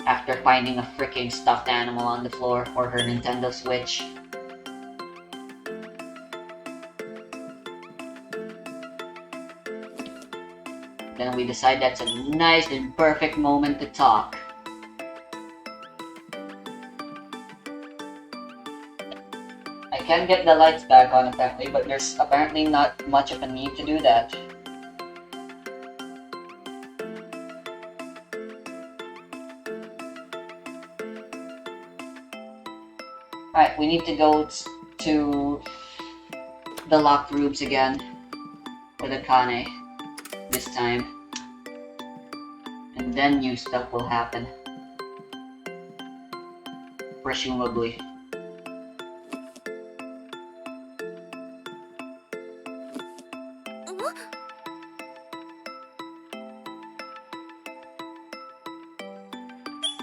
after finding a freaking stuffed animal on the floor or her Nintendo Switch. Then we decide that's a nice and perfect moment to talk. I can get the lights back on apparently, but there's apparently not much of a need to do that. Alright, we need to go to the locked rooms again with Akane this time. And then new stuff will happen. Presumably.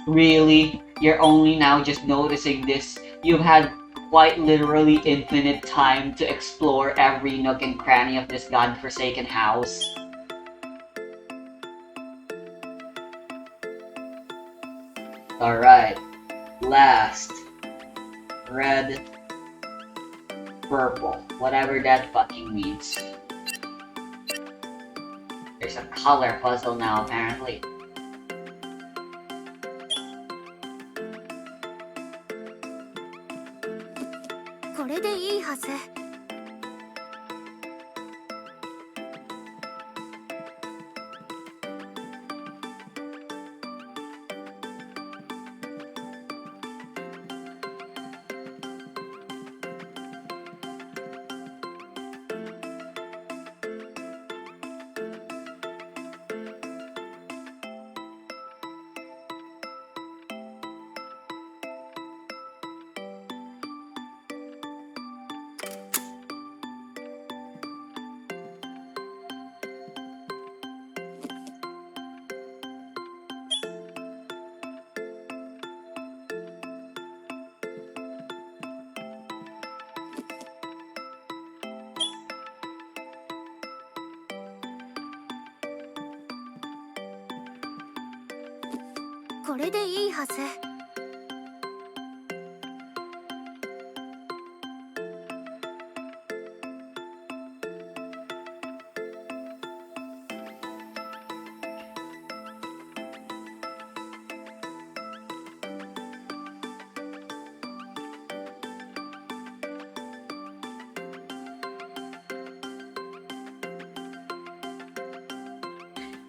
Really? You're only now just noticing this? You've had quite literally infinite time to explore every nook and cranny of this godforsaken house. Alright. Last. Red. Purple. Whatever that fucking means. There's a color puzzle now, apparently.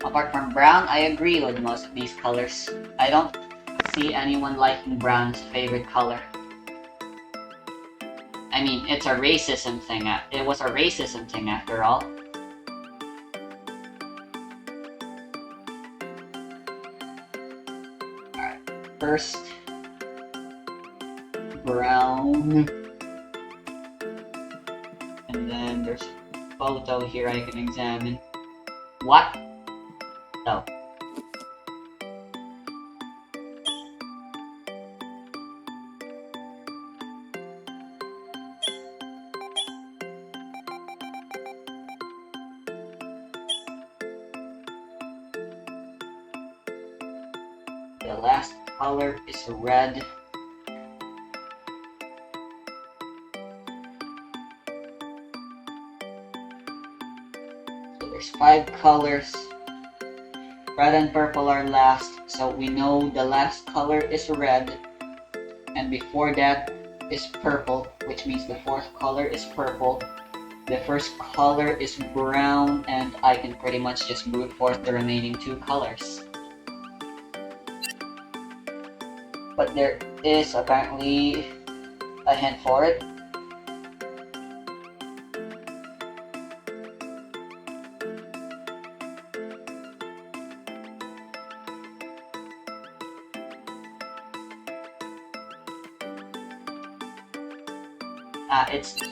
Apart from brown, I agree with most of these colors. I don't see anyone liking brown as a favorite color. I mean, it's a racism thing. It was a racism thing after all. Alright, first, brown. And then there's a photo here I can examine. What? Oh. The last color is red. So there's 5 colors. Red and purple are last, so we know the last color is red, and before that is purple, which means the 4th color is purple, The first color is brown, and I can pretty much just brute force the remaining two colors. But there is apparently a hint for it.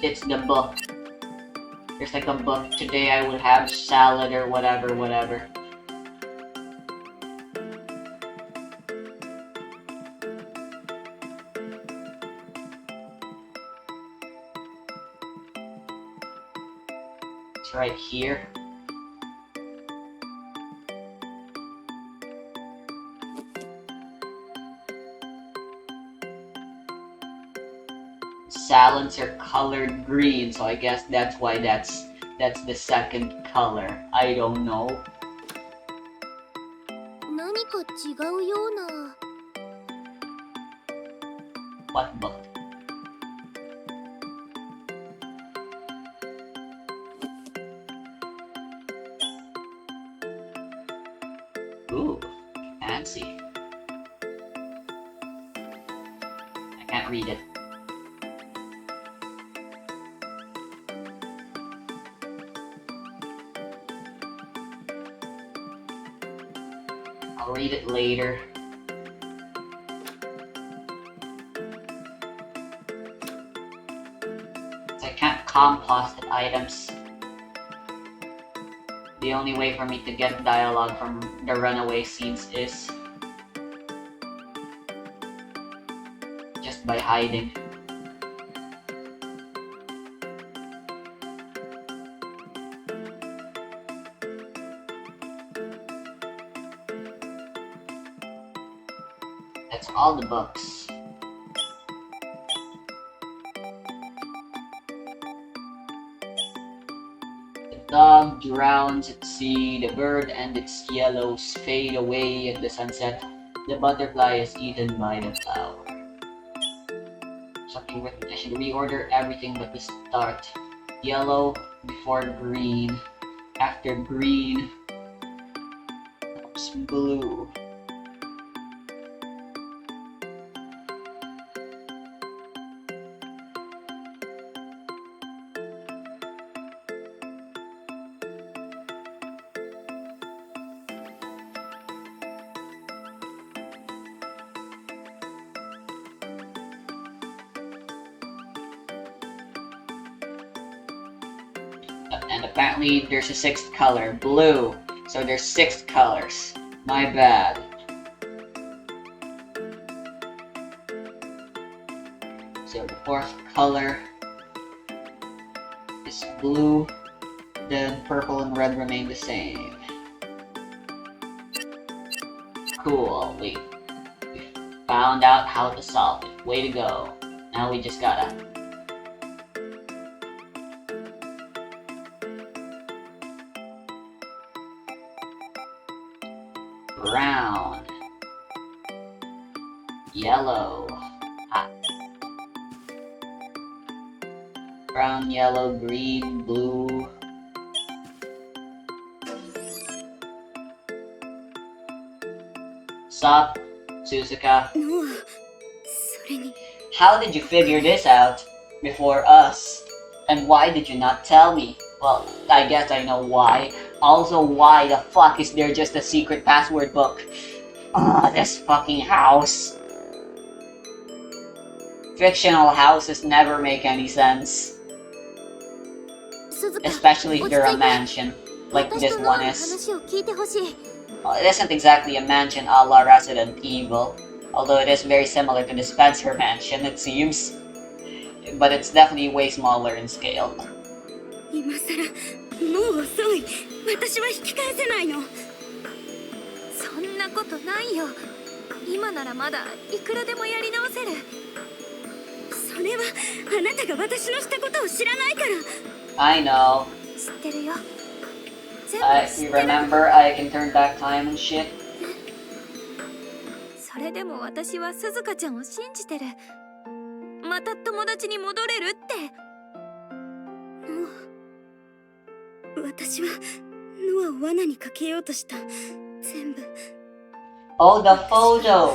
It's the book. There's like a book. Today I will have salad or whatever. It's right here. Salads are colored green, so I guess that's why that's the second color. I don't know. 何か違うような。What book? Ooh, fancy. I can't read it. I'll read it later. I can't compost items. The only way for me to get dialogue from the runaway scenes is just by hiding. That's all the books. The dog drowns at sea, the bird and its yellows fade away at the sunset, the butterfly is eaten by the flower. Something written, I should reorder everything but the start. Yellow before green, after green comes blue. And apparently there's a sixth color, blue. So there's 6 colors. My bad. So the fourth color is blue. Then purple and red remain the same. Cool. We found out how to solve it. Way to go. Now we just gotta brown, yellow, brown, yellow, green, blue. Sup, Suzuka? How did you figure this out before us? And why did you not tell me? Well, I guess I know why. Also, why the fuck is there just a secret password book? This fucking house. Fictional houses never make any sense. Especially if they're a mansion, like this one is. Well, it isn't exactly a mansion a la Resident Evil, although it is very similar to the Spencer mansion, it seems. But it's definitely way smaller in scale. 今さらもう遅い。私は引き返せないの。そんなことないよ。今ならまだいくらでもやり直せる。それはあなたが私のしたことを知らないから。I know. 知ってるよ。You remember I can turn back time and shit? それでも私は鈴鹿ちゃんを信じてる。また友達に戻れるって。私はノアを罠にかけようとした。全部。Oh, the photo!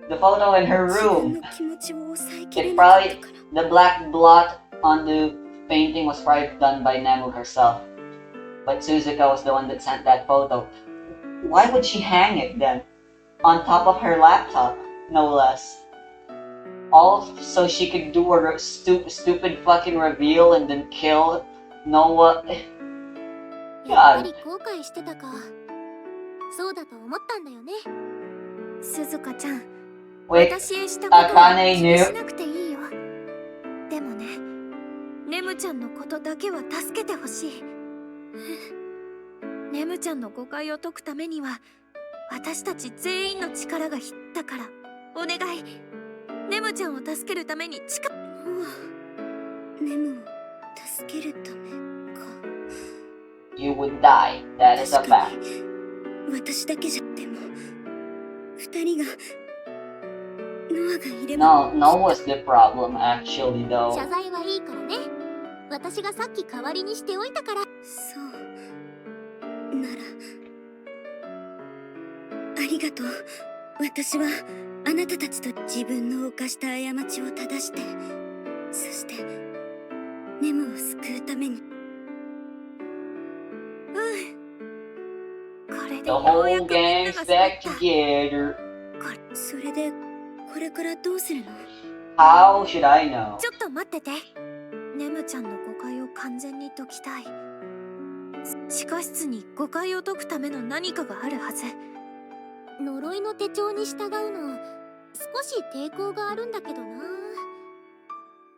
The photo in her 自分 room. の気持ちを抑えきれ It なかった probably, から。 the black blot on the painting was probably done by Nemu herself. But Suzuka was the one that sent that photo. Why would she hang it then? On top of her laptop, no less. All so she could do a stupid fucking reveal and then kill Noah. やっぱり後悔してたか。そうだと思ったんだよね。鈴鹿ちゃん、 Wait, 私へしたことは Akane 気に knew? しなくていいよ。でもね、ネムちゃんのことだけは助けてほしい。ネムちゃんの誤解を解くためには私たち全員の力が必要だから、お願い。ネムちゃんを助けるためにネムを助けるためか。 You would die. That is a 確か fact. に私だけじゃ。でも二人がノアがいれば。 No, Noah's the problem actually 謝 though. 罪はいいからね。私がさっき代わりにしておいたから。そうならありがとう。私はあなたたちと自分の犯した過ちを正して、そしてネムを救うために。これで The ようや whole くみんな gang's が back 揃った。 together. それでこれからどうするの？ How should I know? ちょっと待ってて。ネムちゃんの誤解を完全に解きたい。地下室に誤解を解くための何かがあるはず。呪いの手帳に従うの少し抵抗があるんだけどな。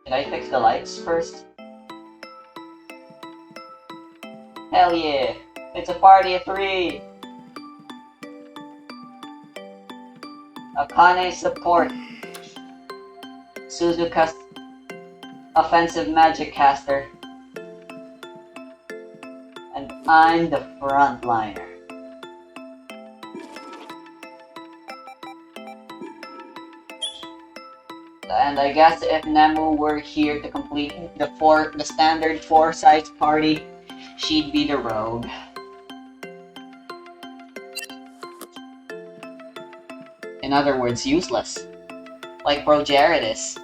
Did I fix the lights first? Hell yeah! It's a party of 3! Akane support. Suzuka's offensive magic caster. And I'm the frontliner. And I guess if Nemu were here to complete the standard 4-size party, she'd be the rogue. In other words, useless. Like Bro Jared is.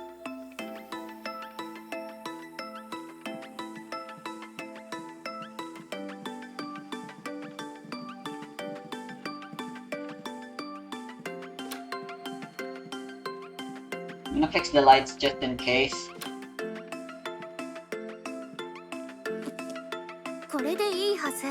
I'm gonna fix the lights just in case. これでいいはず。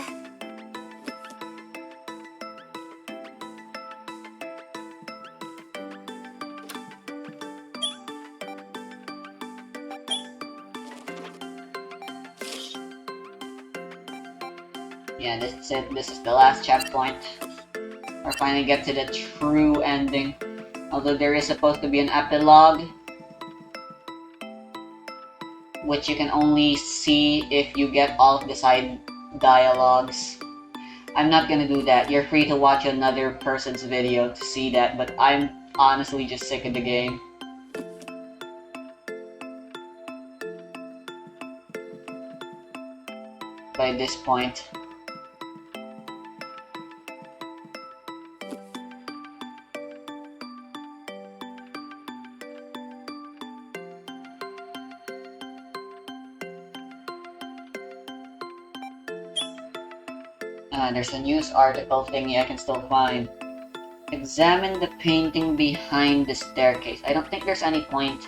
Yeah, this is it. This is the last checkpoint. We're finally get to the true ending. Although there is supposed to be an epilogue, which you can only see if you get all of the side dialogues. I'm not gonna do that. You're free to watch another person's video to see that, but I'm honestly just sick of the game. By this point. There's a news article thingy I can still find. Examine the painting behind the staircase. I don't think there's any point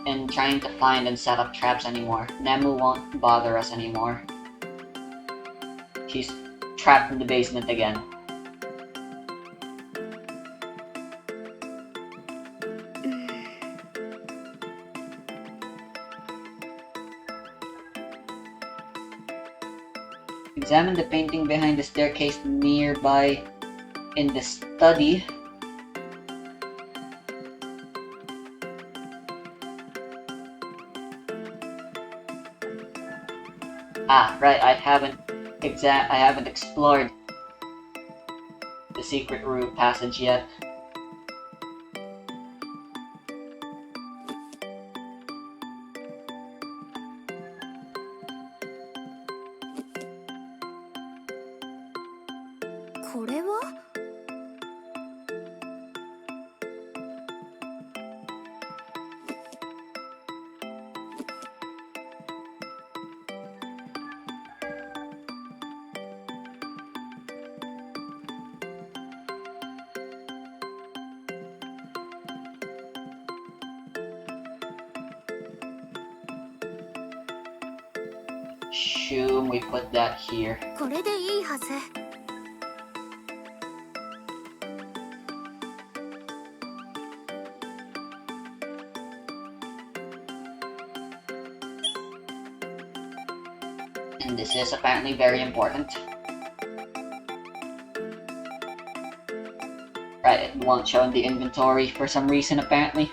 in trying to find and set up traps anymore. Nemu won't bother us anymore. She's trapped in the basement again. Examine the painting behind the staircase nearby in the study. Ah, right, I haven't explored the secret room passage yet. これはShoom, we put that here. これでいいはず。And this is apparently very important. Right, it won't show in the inventory for some reason apparently.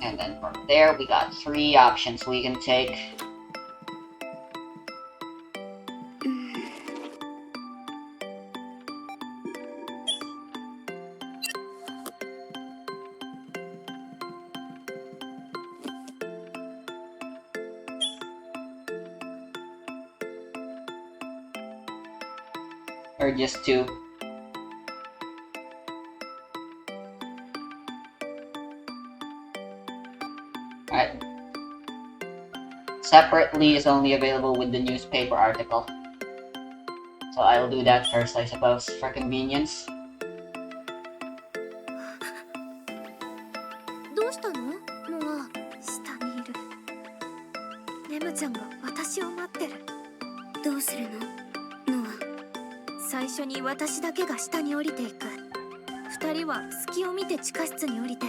And then from there, we got 3 options we can take. Or just 2. Alright. Separately is only available with the newspaper article. So I'll do that first, I suppose, for convenience. どうしたの？ノア、下にいる。ネムちゃんが私を待ってる。どうするの？ノア。最初に私だけが下に降りていく。二人は隙を見て地下室に降りて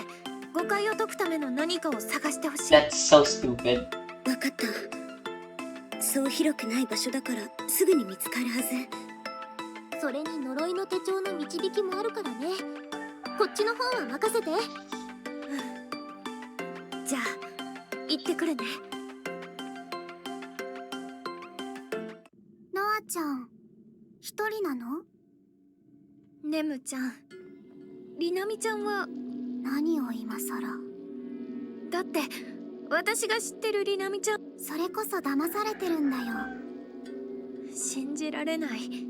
誤解を解くための何かを探してほしい。 That's so stupid. わかった。そう広くない場所だからすぐに見つかるはず。それに呪いの手帳の導きもあるからね。こっちの方は任せて。じゃあ行ってくるね。ノアちゃん一人なの？ネムちゃん、リナミちゃんは何を今さら。だって私が知ってるリナミちゃん、それこそ騙されてるんだよ。信じられない。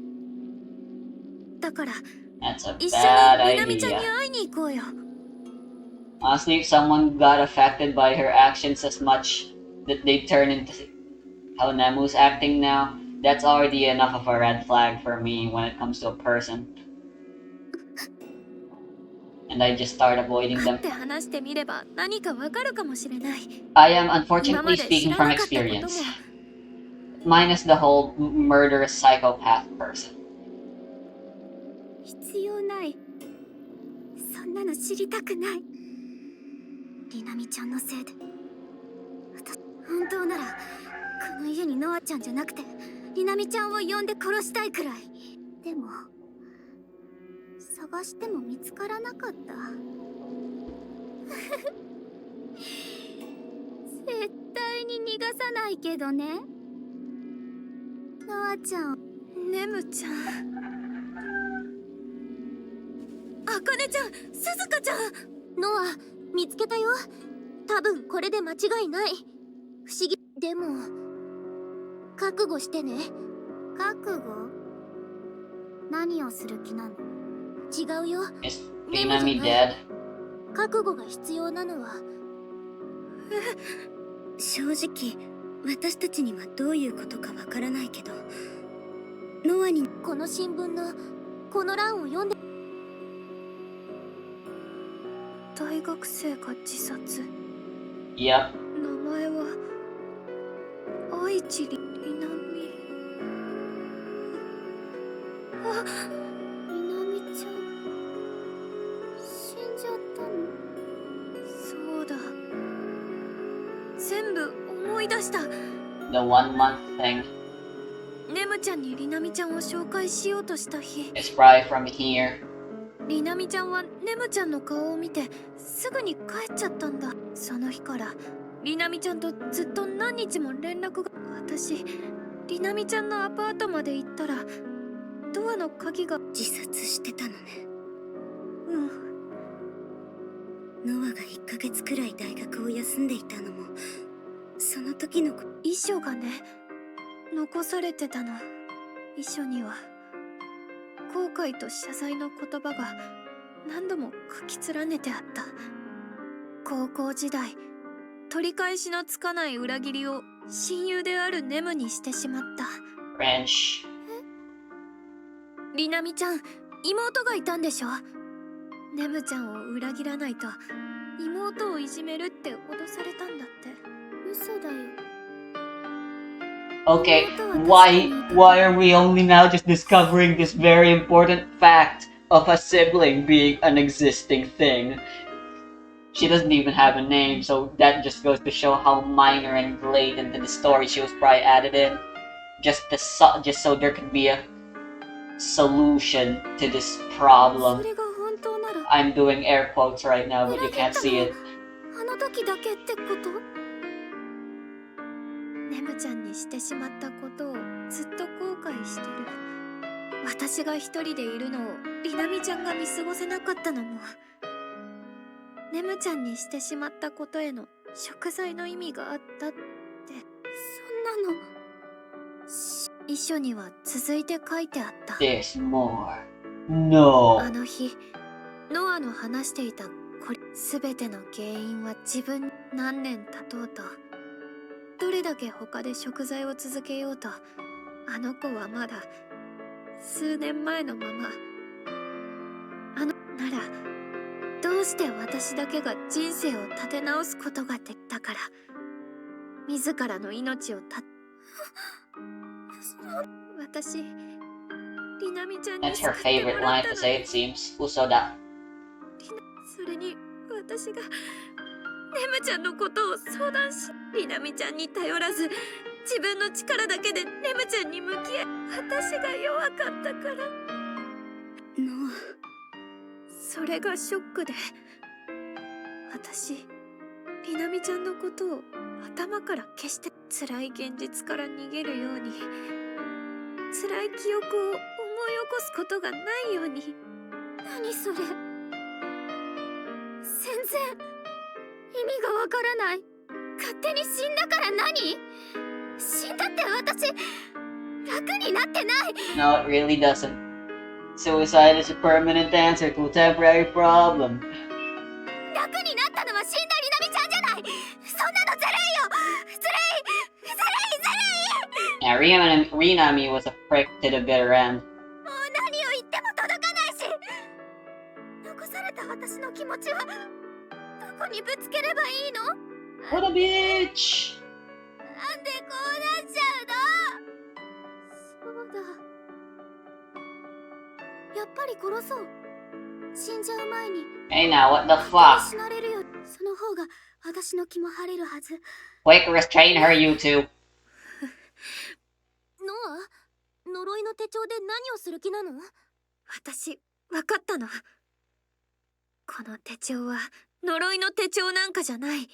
だから That's a 一緒 bad にリナミちゃんに idea. 会いに行こうよ。 Honestly, if someone got affected by her actions as much that they turn into how Nemu's acting now, that's already enough of a red flag for me when it comes to a person. And I just start avoiding 会っ them. て話してみれば何かわかるかもしれない。 I am 今 unfortunately まで知 speaking ら from なかったことも。 experience. Minus the whole murderous psychopath person. 必要ない。そんなの知りたくない。リナミちゃんのせいで。本当ならこの家にノアちゃんじゃなくてリナミちゃんを呼んで殺したいくらい。でも探しても見つからなかった。絶対に逃がさないけどね。ノアちゃん、ネムちゃん、アカネちゃん、スズカちゃん。ノア、見つけたよ。多分これで間違いない。不思議。でも覚悟してね。覚悟？何をする気なの？違うよ。 Is ネムじゃない。 Dinami dead? 覚悟が必要なのは。正直私たちにはどういうことかわからないけど、ノアにこの新聞のこの欄を読んで。大学生が自殺。 Yep. 名前は愛知りなみ。あ、りなみちゃん死んじゃったの？そうだ、全部思い出した。 The 1 month thing ネムちゃんにりなみちゃんを紹介しようとした日、 is probably from here. りなみちゃんはネムちゃんの顔を見てすぐに帰っちゃったんだ。その日からりなみちゃんとずっと何日も連絡が。私りなみちゃんのアパートまで行ったらドアの鍵が。自殺してたのね。うん。ノアが1ヶ月くらい大学を休んでいたのもその時の遺書がね、残されてたの。遺書には後悔と謝罪の言葉が何度も書き連ねてあった。高校時代、取り返しのつかない裏切りを親友であるネムにしてしまった。French. りなみちゃん、妹がいたんでしょ。ネムちゃんを裏切らないと妹をいじめるって脅されたんだって。嘘だよ。Okay, why are we only now just discovering this very important fact of a sibling being an existing thing? She doesn't even have a name, so that just goes to show how minor and blatant in the story she was probably added in, just so there could be a solution to this problem. I'm doing air quotes right now, but you can't see it. あの時だけってこと？ネムちゃんにしてしまったことをずっと後悔してる。私が一人でいるのをりなみちゃんが見過ごせなかったのも、ネムちゃんにしてしまったことへの贖罪の意味があったって。そんなの遺書には続いて書いてあった。There's more. No. あの日、ノアの話していたこれ全ての原因は自分。何年経とうと、どれだけ他で贖罪を続けようと、あの子はまだ数年前のまま。ならどうして私だけが人生を立て直すことができたから、自らの命を私、りなみちゃんに That's her favorite line to say, it seems. Usoda. それに私がネムちゃんのことを相談し、りなみちゃんに頼らず自分の力だけでネムちゃんに向き合い、私が弱かったから。ノア、それがショックで、私りなみちゃんのことを頭から消して、辛い現実から逃げるように、辛い記憶を思い起こすことがないように。何それ、全然意味がわからない。勝手に死んだから何？死んだって私楽になってない。 No, it really doesn't. Suicide is a permanent answer to a temporary problem. 楽になったのは死んだりなみちゃんじゃない。そんなのずるいよ。ずるいずるいずるい。 Yeah, Rinami was a prick to the bitter end. もう何を言っても届かないし、残された私の気持ちはどこにぶつければいいの？ What a bitch! なんでこうなっちゃうの？そうだ、やっぱり殺そう。死んじゃう前に。Hey now, what the 勝手 fuck? に死なれるよ。その方が私の気も晴れるはず。 Quick, restrain her, you two. ノア、呪いの手帳で何をする気なの？私、分かったの。この手帳は呪いの手帳なんかじゃない。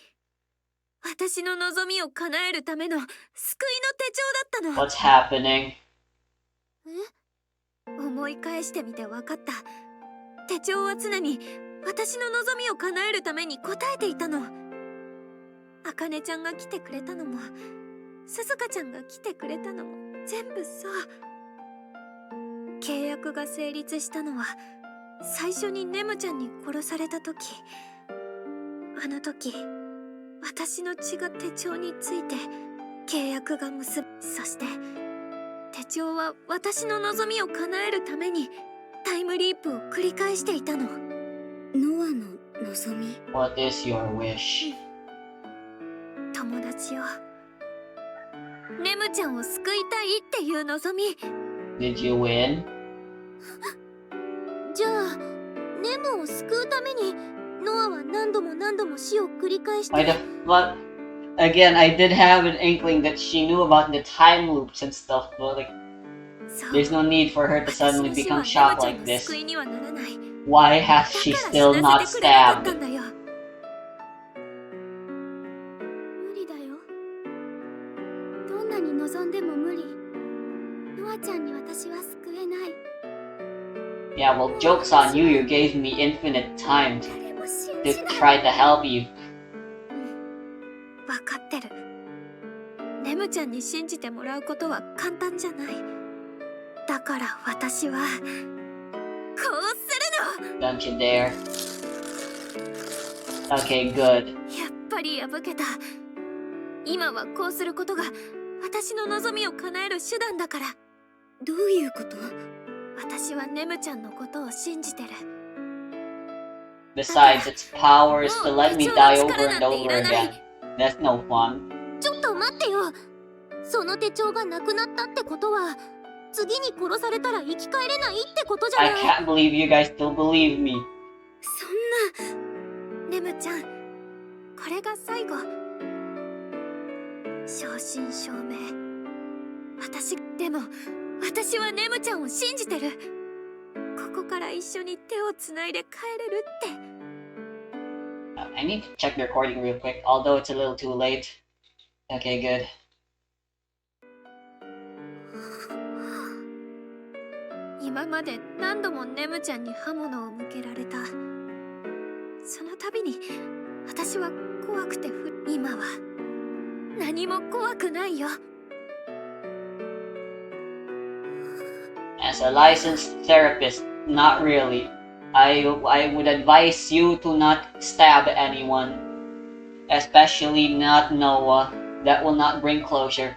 私の望みを叶えるための救いの手帳だったの。 What's happening? 思い返してみて分かった。手帳は常に私の望みを叶えるために答えていたの。あかねちゃんが来てくれたのも、すずかちゃんが来てくれたのも全部そう。契約が成立したのは最初にネムちゃんに殺された時。あの時私の血が手帳について契約が結ぶ。そして手帳は私の望みを叶えるためにタイムリープを繰り返していたの。ノアの望み。 What is your wish? 友達よ、ネムちゃんを救いたいっていう望み。 Did you win? じゃあネムを救うためにノアは何度も何度も死を繰り返して。 Why the fuck? Again, I did have an inkling that she knew about the time loops and stuff, but like, そう、 there's no need for her to 私の suddenly 死は become ネムち shocked ゃん like の this. 救いにはならない。 Why has she だから still 死 not なせてくれなかった stabbed? んだよ。無理だよ。どんなに望んでも無理。ちゃんに私は救えない。 Yeah, well, joke's on you. You gave me infinite time 誰も信 to じない。 try to help you. 分かってる。ネムちゃんに信じてもらうことは簡単じゃない。だから私はこうするの。 Don't you dare. Okay, good. やっぱり破けた。今はこうすることが私の望みを叶える手段だから。どういうこと？私はネムちゃんのことを信じてる。 Besides, its power is to let me die over and over again. That's no fun. ちょっと待ってよ。その手帳がなくなったってことは次に殺されたら生き返れないってことじゃ I ない。 can't believe you guys still believe me. そんな。ネムちゃん、これが最後。正真正銘。でも私はネムちゃんを信じてる。ここから一緒に手をつないで帰れるって。 I need to check the recording real quick, although it's a little too late. Okay, good. 今まで何度もネムちゃんに刃物を向けられた。その度に私は怖くて今は何も怖くないよ。 As a licensed therapist, not really. I would advise you to not stab anyone, especially not Noah. That will not bring closure.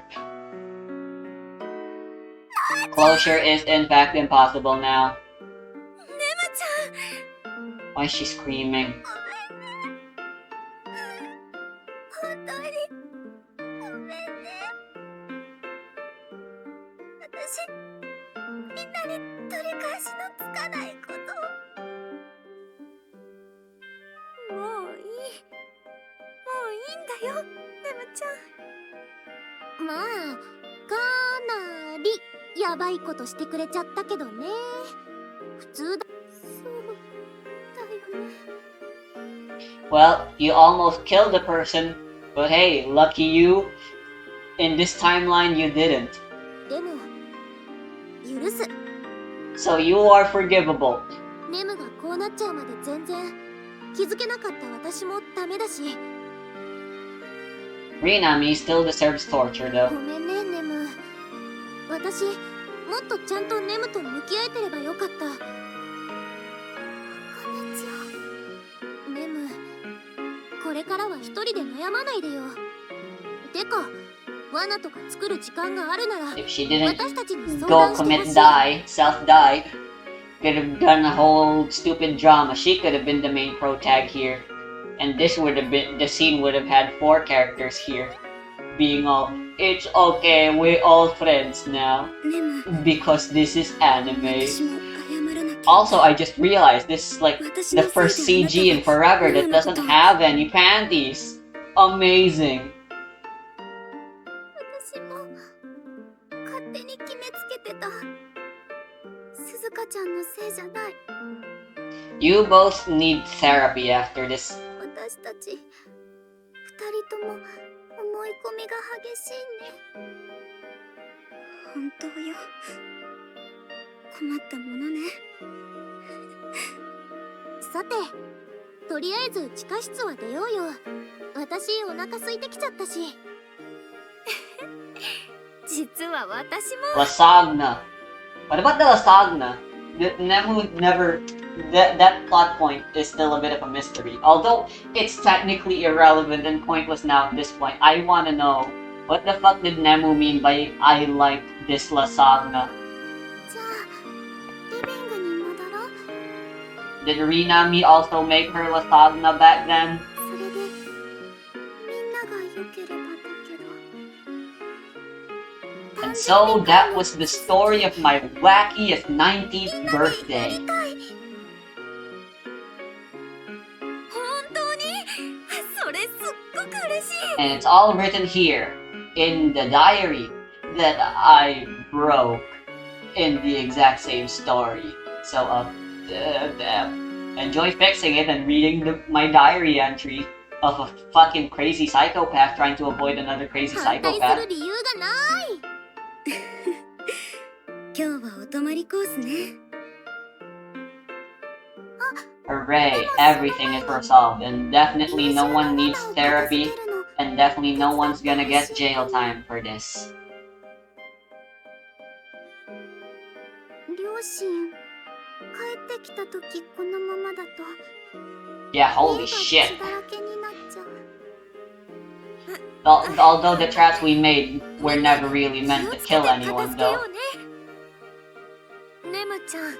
Closure is in fact impossible now. ネムちゃん、 Why is she screaming? 本当にごめんね。私みんなに取り返しのつかないことを。もういいんだよ、ネムちゃん。まあかなりやばいことしてくれちゃったけどね。普通だ。そうだよね。 Well, you almost killed the person, but hey, lucky you. In this timeline, you didn't. でも許す。 So you are forgivable. ネムがこうなっちゃうまで全然気づけなかった私もダメだし。 Rinami still deserves torture, ご though. めんね、ネム。私もっとちゃんとネムと向き合えてればよかった。ネム、これからは一人で悩まないでよ。てか罠とか作る時間があるなら If she didn't 私たちに相 go 談してほ commit しい。 self-die, could have done a whole stupid drama. She could have been the main pro tag here. And this would have been, the scene would have had 4 characters here. Being all, it's okay, we're all friends now. ネム、 Because this is anime. 私も謝らなきゃ。 Also, I just realized this is like the first CG in forever that doesn't have any panties. Amazing. 私も勝手に決めつけてた。鈴鹿ちゃんのせいじゃない。 You both need therapy after this. 私たち二人とも思い込みが激しいね。本当よ。困ったものね。さて、とりあえず地下室は出ようよ。私お腹空いてきちゃったし。実は私も。 Lasagna. What about the lasagna? Nemu never... That plot point is still a bit of a mystery. Although it's technically irrelevant and pointless now at this point, I want to know, what the fuck did Nemu mean by I like this lasagna? じゃあリビングに戻ろう。 Did Rinami also make her lasagna back then? それでみんなが良ければだけど。 And so that was the story of my wackiest 19th birthday. 本当にそれすっごく嬉しい。 And it's all written here, in the diary that I broke in the exact same story. So, enjoy fixing it and reading my diary entry of a fucking crazy psychopath trying to avoid another crazy 反対す psychopath. る理由がない。今日はお泊まりコースね。 Hooray, everything is resolved, and definitely no one needs therapy, and definitely no one's gonna get jail time for this. 両親帰ってきた時このままだと Yeah, holy 家が shit. 血だらけになっちゃう。 Although the traps we made were never really meant to kill anyone, though. ネムちゃん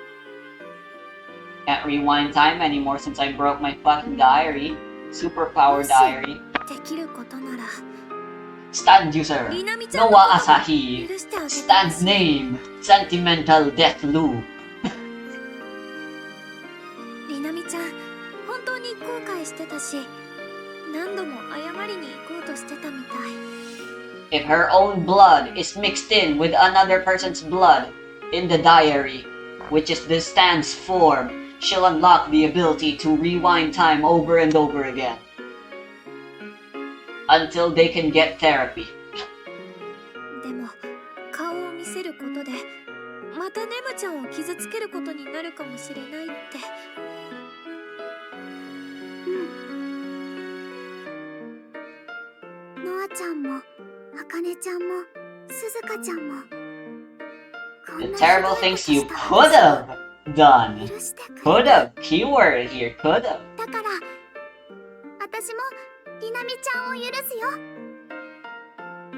Can't rewind time anymore since I broke my fucking diary. Superpower diary. できることなら Stand user. リナミちゃんの Noa こと Asahi. 許してあげてほ Stand しい name. Sentimental Death Loop. リナミちゃん本当に後悔してたし何度も謝りに行こうとしてたみたい If her own blood is mixed in with another person's blood in the diary, which is the stand's form, she'll unlock the ability to rewind time over and over again. Until they can get therapy. でも顔を見せることでまたネムちゃんを傷つけることになるかもしれないって ノアちゃんもアカネちゃんもスズカちゃんも The terrible things you could have done. 許してくれ Could have. Keyword here. Could have. だから私もリナミちゃんを許すよ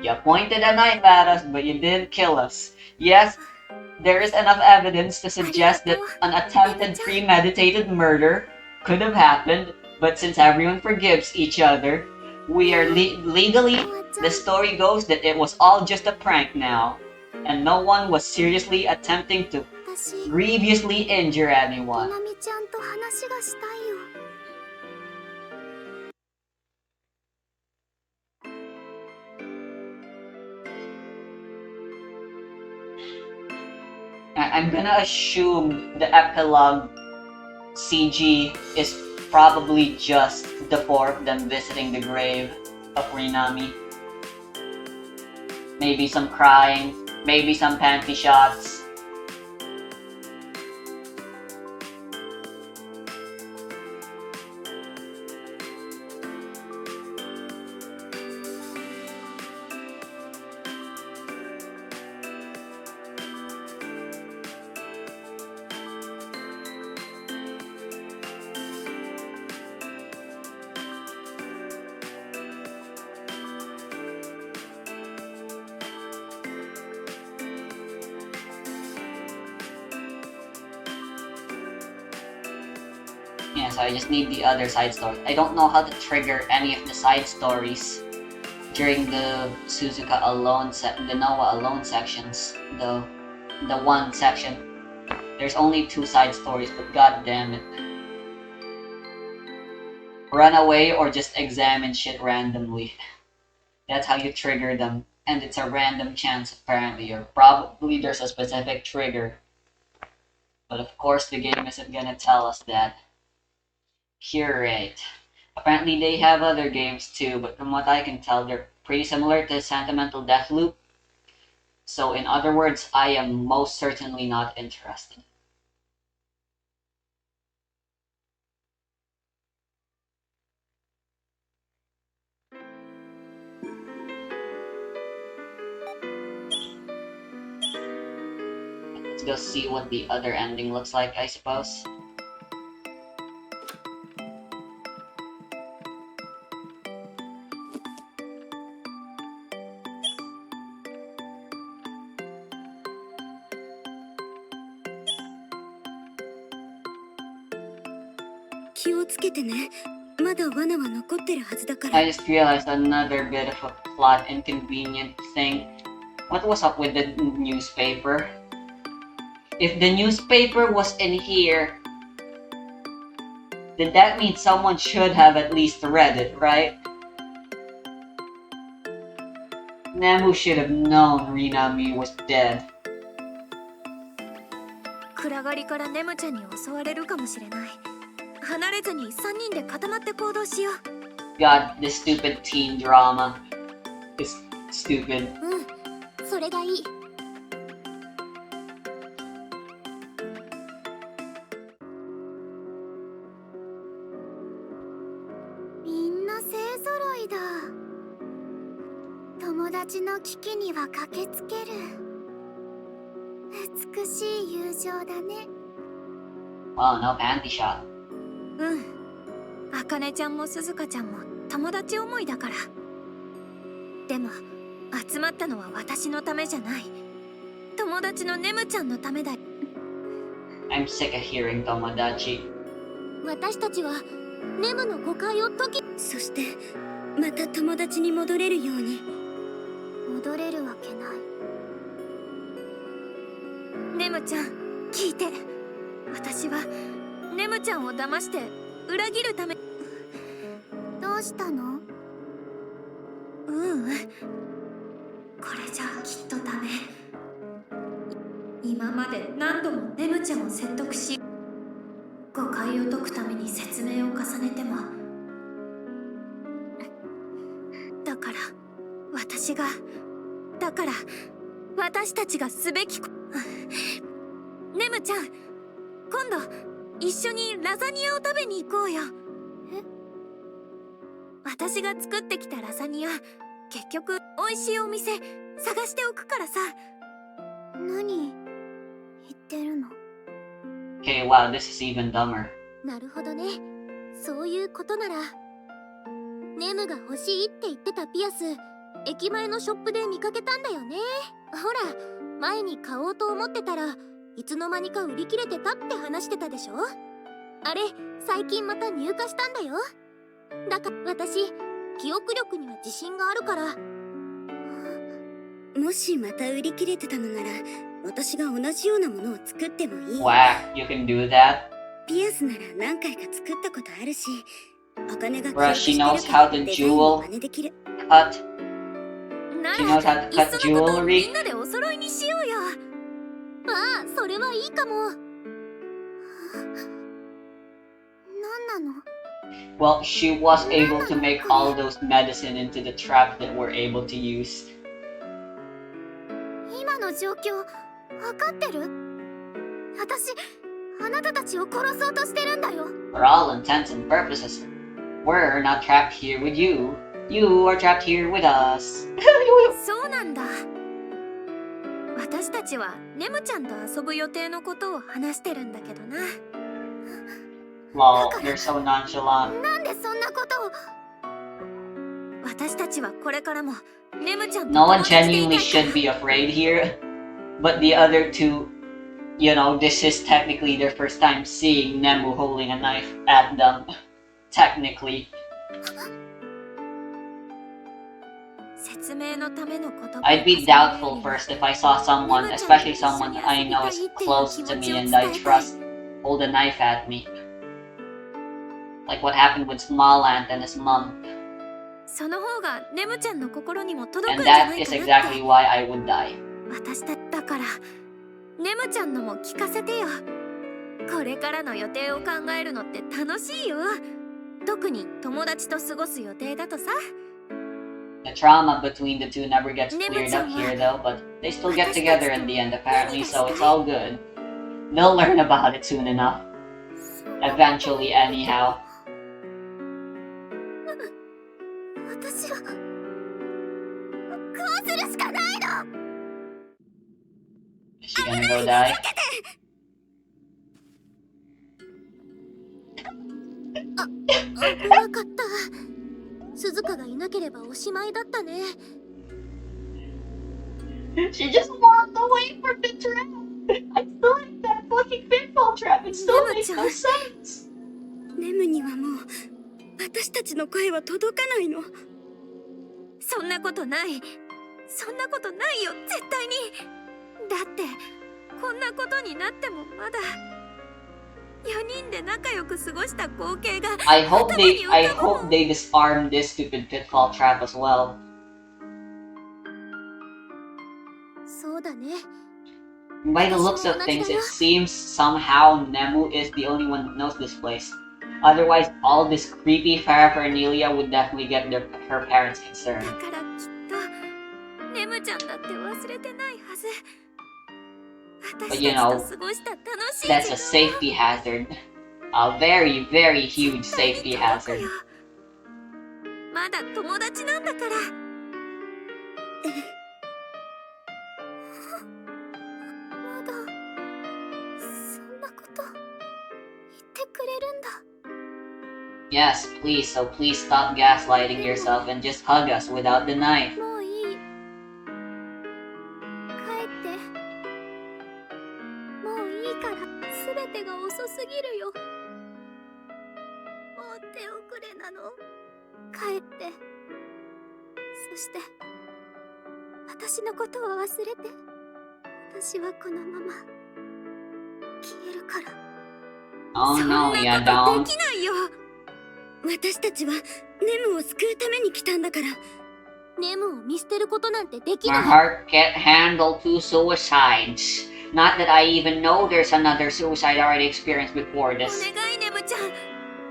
You pointed a knife at us, but you didn't kill us. Yes, there is enough evidence to suggest that an attempted premeditated murder could have happened, but since everyone forgives each other, we are legally, the story goes that it was all just a prank now, and no one was seriously attempting to 私リ grievously injure anyone. ナミちゃんと話がしたいよ I'm gonna assume the epilogue CG is probably just the four of them visiting the grave of Rinami. Maybe some crying, maybe some panty shots. Yeah, so I just need the other side story. I don't know how to trigger any of the side stories during the Suzuka alone the Noa alone sections. The one section. There's only two side stories, but god damn it. Run away or just examine shit randomly. That's how you trigger them. And it's a random chance apparently, or probably there's a specific trigger. But of course the game isn't gonna tell us that. Curate. Apparently they have other games too, but from what I can tell, they're pretty similar to Sentimental Deathloop. So in other words, I am most certainly not interested. Let's go see what the other ending looks like, I suppose. I just realized another bit of a plot inconvenient thing. What was up with the newspaper? If the newspaper was in here, then that means someone should have at least read it, right? Nemu should have known Rinami was dead. 暗がりからネムちゃんに襲われるかもしれない離れずに3人で固まって行動しよう God, this stupid teen drama is stupid. それがいい友達の危機には駆けつける。美しい友情だね。Wow, no panty shot. うん。茜ちゃんも鈴鹿ちゃんも友達思いだから。でも集まったのは私のためじゃない。友達のネムちゃんのためだ。I'm sick of hearing Tomodachi. 私たちはネムの誤解を解き、そしてまた友達に戻れるように。戻れるわけない。ネムちゃん、聞いて。私はネムちゃんを騙して裏切るため。どうしたの？これじゃあきっとダメ。今まで何度もネムちゃんを説得し、誤解を解くために説明を重ねても、だから私たちがすべきネムちゃん、今度一緒にラザニアを食べに行こうよ。え？私が作ってきたラザニア、結局美味しいお店探しておくからさ。何言ってるの？ Okay, wow, this is even dumber. なるほどね。そういうことなら。ネムが欲しいって言ってたピアス、駅前のショップで見かけたんだよね。ほら、前に買おうと思ってたらいつの間にか売り切れてたって話してたでしょ。あれ、最近また入荷したんだよ。だから私、記憶力には自信があるから。もしまた売り切れてたのなら、私が同じようなものを作ってもいい。Wow, you can do that? ピアスなら何回か作ったことあるし、お金が Bruh, she knows how to jewel cut. な She knows ら、 how to いっ cut そのことみ jewelry. んなでお揃いにしようよ。ああ、それはいいかも。何なの？ Well, she was able to make all those medicine into the trap that we're able to use. 今の状況、わかってる？私、あなたたちを殺そうとしてるんだよ。For all intents and purposes, we're not trapped here with you. You are trapped here with us. そうなんだ。私たちはネムちゃんと遊ぶ予定のことを話してるんだけどな。Lol, you're so nonchalant. なんでそんなことを。私たちはこれからもネムちゃんと No 友 one 達でい genuinely たいから should be afraid here. But the other two, you know, this is technically their first time seeing Nemu holding a knife at them. Technically. 説明のための言葉を I'd be doubtful first if I saw someone, especially someone I know is close to me and I trust, hold a knife at me. Like what happened with Smallant and his mom. その方がネムちゃんの心にも届くん And じゃな that い is かなって。 exactly why I would die. 私だからネムちゃんのも聞かせてよ。これからの予定を考えるのって楽しいよ。特に友達と過ごす予定だとさ。 The trauma between the two never gets cleared Nemu-chan up here though, but they still get together in the end apparently, so it's all good. They'll learn about it soon enough. Eventually, anyhow. 私はこうするしかないの。 Is she gonna go die? 危なかった。鈴鹿がいなければおしまいだったね。 She just walked away from the trap! I still like that fucking pinball trap, it still makes no sense! ネムにはもう私たちの声は届かないの。そんなことない。そんなことないよ、絶対に。だってこんなことになってもまだ4人で仲良く過ごした光景が I hope 頭に they 浮かぶもん。 disarm this stupid pitfall trap as well. そうだね。 By the looks of things, it seems somehow Nemu is the only one that knows this place. Otherwise, all this creepy paraphernalia would definitely get her parents だ concerned. からきっとネムちゃんだって忘れてないはず。 But 私 you た know, ちと過ごした楽しい that's 時 a 間 safety hazard. A very, very huge 絶対 safety に届く hazard. よ。まだ友達なんだから。まだそんなこと言ってくれるんだ。 Yes, please, so please stop gaslighting yourself and just hug us without the knife. もういい。帰って。もういいから。全てが遅すぎるよ。もう手遅れなの。帰って。そして私のことは忘れて。私はこのまま消えるから。 Oh そん no, な yeah, こと don't. できないよ。私たちはネムを救うために来たんだから。ネムを見捨てることなんてでき My ない。 heart can't handle 2 suicides. Not that I even know there's another suicide already experienced before お this. 願いネムちゃん。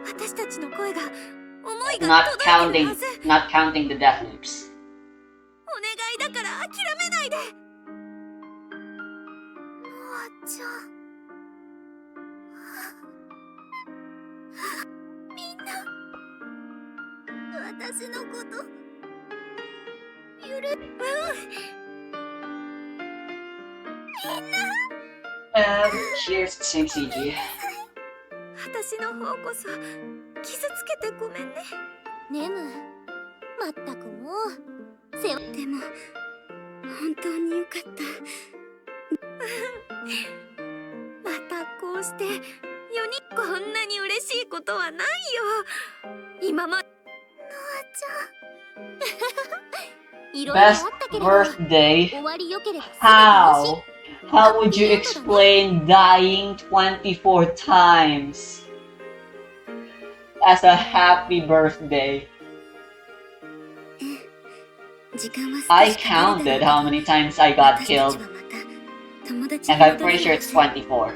私たちの声が、思いが Not 届いてるは counting, ず。 not counting the death loops. お願いだから諦めないで。ノアちゃん。みんな私のこと許みんな Cheers, CG. 私の方こそ傷つけてごめんね。ネム、まったくもうでも本当によかった。またこうして4人こんなに嬉しいことはないよ。今まノアちゃん。いろいろあっ Best たけれど birthday? 終わりよければ全て How? How would you explain dying 24 times as a happy birthday? 時間は I 少しかかるだろう counted けど how many times I got 私たち killed, はまた友達に and I'm 戻れ pretty る sure は it's ず。24.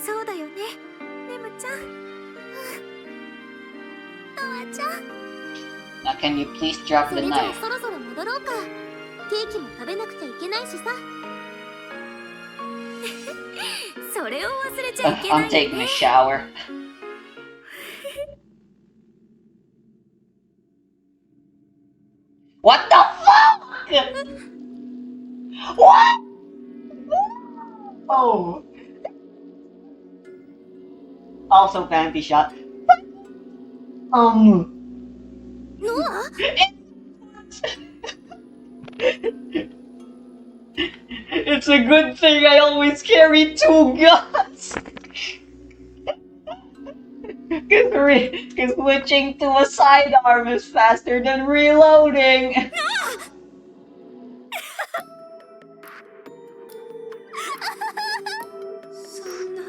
そうだよね、ネムちゃん。ノアちゃん。 Now can you please drop そ the れじゃあ knife? そろそろ戻ろうか。ケーキも食べなくちゃいけないしさ。それを忘れちゃいけない I'm よ taking a ね。 shower. What the fuck? What? Oh. Also panty shot. ノア？ It's a good thing I always carry 2 guns. Cause switching to a sidearm is faster than reloading. そんな。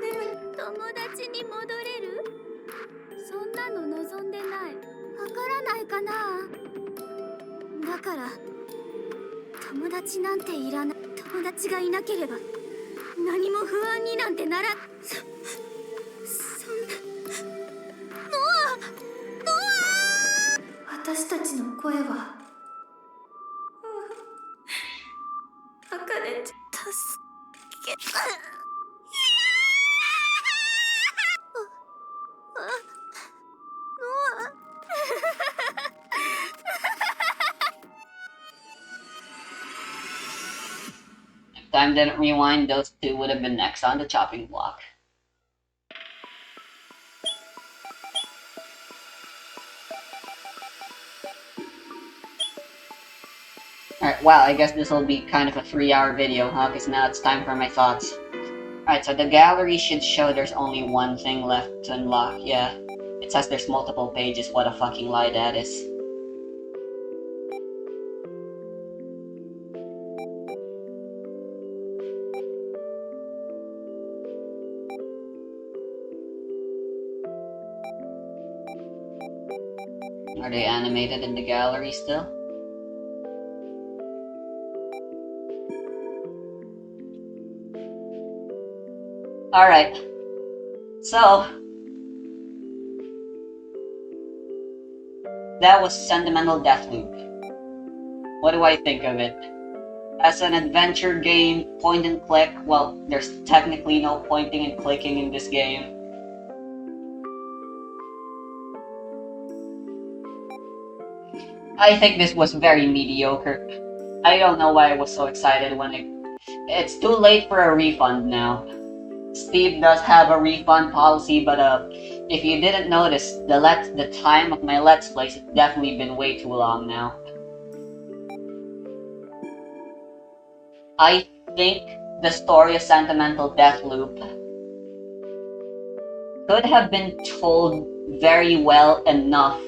ネム、友達に戻れる？そんなの望んでない。わからないかな。だから友達なんていらない。友達がいなければ何も不安になんてなら。そんな。ノア！ノア！私たちの声は。あかねちゃん、助け。ノア。If time didn't rewind, those 2 would have been next on the chopping block. Alright, wow, I guess this will be kind of a 3-hour video, huh? Because now it's time for my thoughts. Alright, so the gallery should show there's only one thing left to unlock, yeah. It says there's multiple pages, what a fucking lie that is. Are they animated in the gallery still? Alright. So, that was Sentimental Deathloop. What do I think of it? As an adventure game, point and click, well, there's technically no pointing and clicking in this game. I think this was very mediocre. I don't know why I was so excited when it's too late for a refund now. Steve does have a refund policy, but if you didn't notice, the time of my Let's Plays, it's definitely been way too long now. I think the story of Sentimental Deathloop could have been told very well enough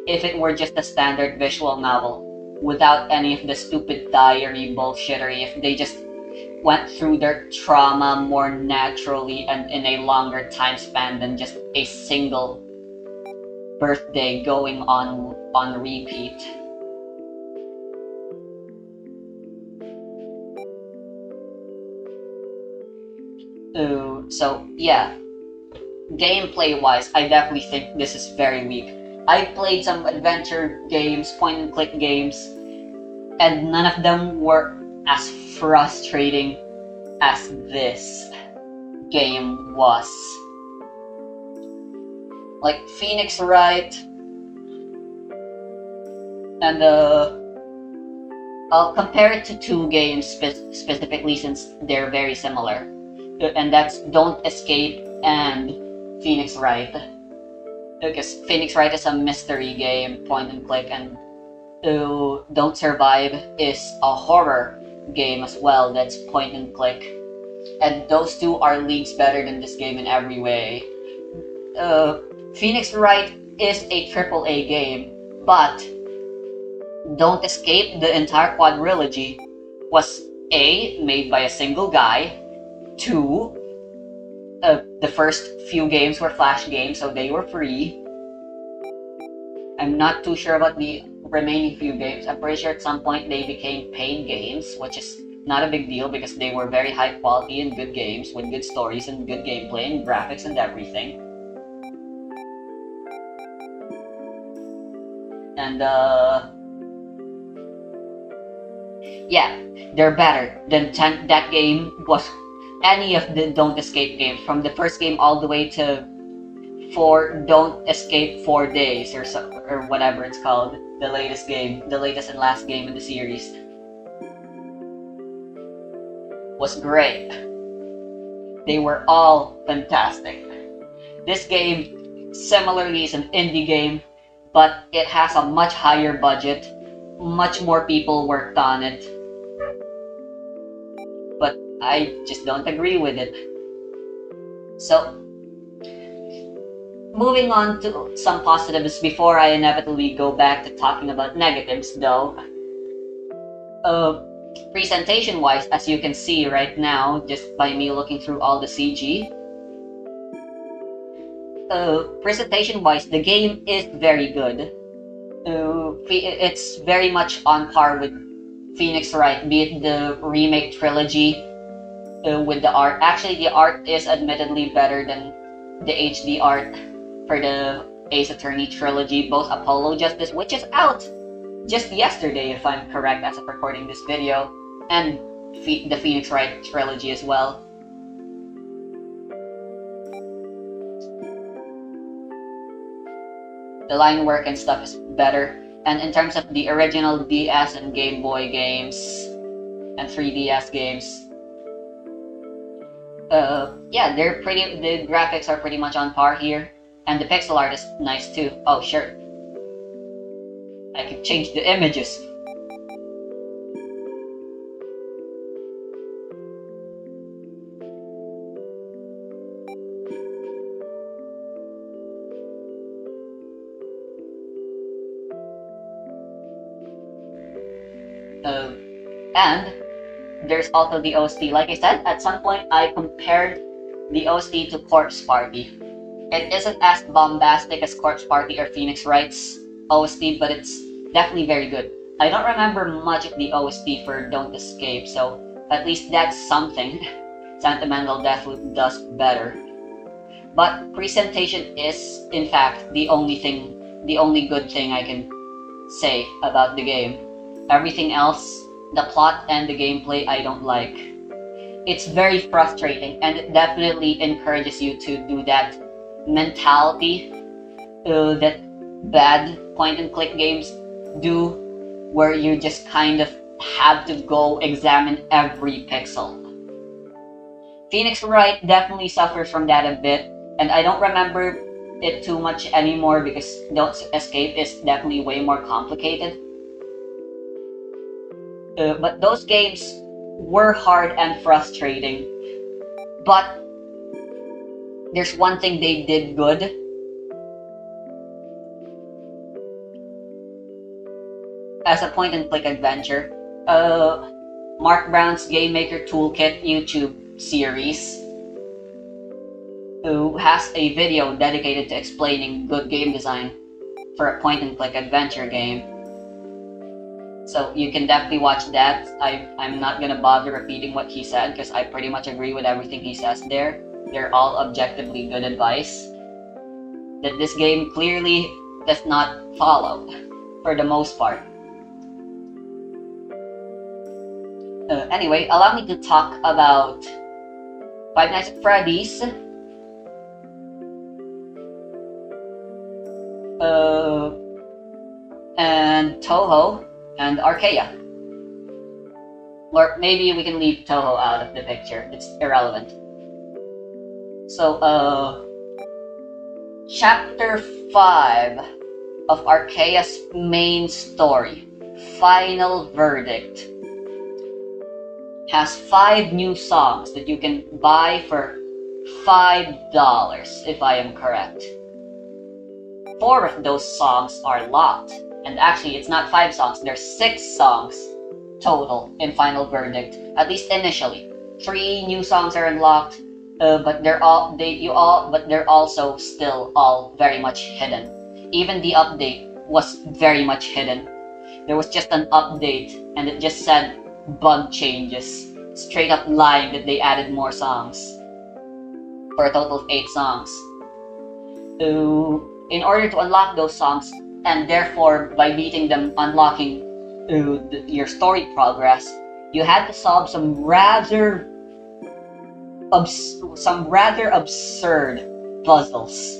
if it were just a standard visual novel, without any of the stupid diary bullshittery, if they just went through their trauma more naturally and in a longer time span than just a single birthday going on repeat. So yeah, gameplay wise, I definitely think this is very weak. I've played some adventure games, point and click games, and none of them were as frustrating as this game was. Like Phoenix Wright, and I'll compare it to two games specifically since they're very similar, and that's Don't Escape and Phoenix Wright. Because Phoenix Wright is a mystery game, point and click, and Don't Survive is a horror game as well, that's point and click. And those two are leagues better than this game in every way. Phoenix Wright is a AAA game, but Don't Escape, the entire quadrilogy, was A, made by a single guy, 2, the first few games were Flash games, so they were free. I'm not too sure about the remaining few games. I'm pretty sure at some point they became paid games, which is not a big deal because they were very high quality and good games with good stories and good gameplay and graphics and everything. And yeah, they're better than that game was any of the Don't Escape games, from the first game all the way to Don't Escape 4 Days or whatever it's called, the latest and last game in the series. Was great. They were all fantastic. This game similarly is an indie game, but it has a much higher budget, much more people worked on it. But I just don't agree with it. So, moving on to some positives before I inevitably go back to talking about negatives though. Presentation wise, as you can see right now, just by me looking through all the CG, presentation wise, the game is very good. It's very much on par with Phoenix Wright, be it the remake trilogy, with the art. Actually, the art is admittedly better than the HD art for the Ace Attorney trilogy, both Apollo Justice, which is out just yesterday if I'm correct as of recording this video, and the Phoenix Wright trilogy as well. The line work and stuff is better, and in terms of the original DS and Game Boy games and 3DS games, yeah, the graphics are pretty much on par here, and the pixel art is nice too. Oh, sure, I could change the images. And there's also the OST. Like I said, at some point I compared the OST to Corpse Party. It isn't as bombastic as Corpse Party or Phoenix Wright's OST, but it's definitely very good. I don't remember much of the OST for Don't Escape, so at least that's something Sentimental Deathloop does better. But presentation is, in fact, the only good thing I can say about the game. Everything else, the plot and the gameplay, I don't like. It's very frustrating, and it definitely encourages you to do that mentality that bad point and click games do, where you just kind of have to go examine every pixel. Phoenix Wright definitely suffers from that a bit, and I don't remember it too much anymore because Don't Escape is definitely way more complicated. But those games were hard and frustrating. But there's one thing they did good. As a point-and-click adventure, Mark Brown's Game Maker Toolkit YouTube series, who has a video dedicated to explaining good game design for a point-and-click adventure game. So you can definitely watch that. I'm not gonna bother repeating what he said because I pretty much agree with everything he says there. They're all objectively good advice that this game clearly does not follow for the most part. Anyway, allow me to talk about Five Nights at Freddy's, and Toho, and Archaea. Or maybe we can leave Toho out of the picture, it's irrelevant. So, Chapter 5 of Archaea's main story, Final Verdict, has 5 new songs that you can buy for $5, if I am correct. 4 of those songs are locked. And actually, it's not 5 songs, there's 6 songs total in Final Verdict, at least initially. 3 new songs are unlocked, but they're also still all very much hidden. Even the update was very much hidden. There was just an update, and it just said bug changes, straight up lying that they added more songs, for a total of 8 songs. In order to unlock those songs, and therefore by beating them, unlocking your story progress, you had to solve some rather absurd puzzles.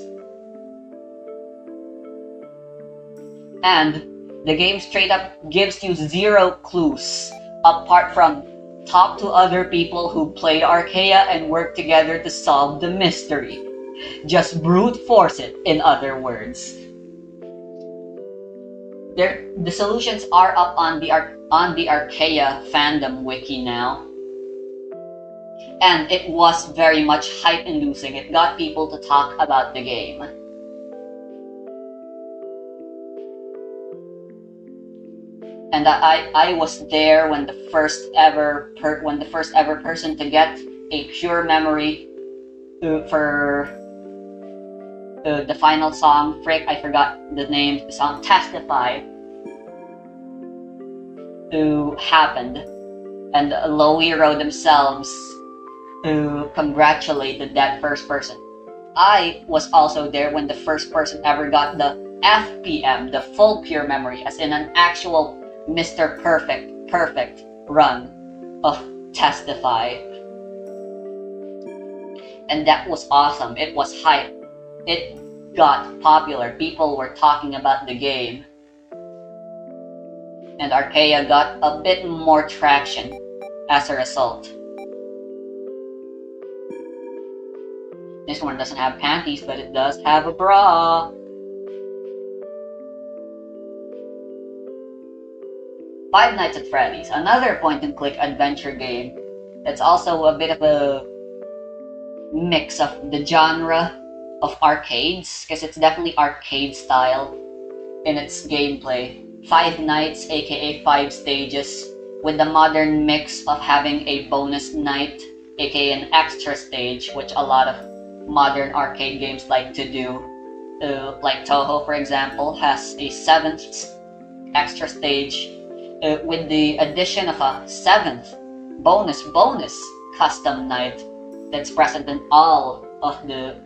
And the game straight up gives you 0 clues, apart from talk to other people who played Archaea and work together to solve the mystery. Just brute force it, in other words. The solutions are up on the Archaea fandom wiki now. And it was very much hype-inducing. It got people to talk about the game. And I was there when the first ever person to get a pure memory for the final song. Frick, I forgot the name of the song. Testify. Who happened, and Loiro themselves who congratulated that first person. I was also there when the first person ever got the FPM, the full pure memory, as in an actual Mr. Perfect run of Testify. And that was awesome. It was hype. It got popular. People were talking about the game. And Archaea got a bit more traction as a result. This one doesn't have panties, but it does have a bra. Five Nights at Freddy's, another point-and-click adventure game that's also a bit of a mix of the genre of arcades, because it's definitely arcade style in its gameplay. 5 nights, aka 5 stages, with the modern mix of having a bonus night, aka an extra stage, which a lot of modern arcade games like to do. Like Toho, for example, has a 7th extra stage, with the addition of a 7th bonus custom night that's present in all of the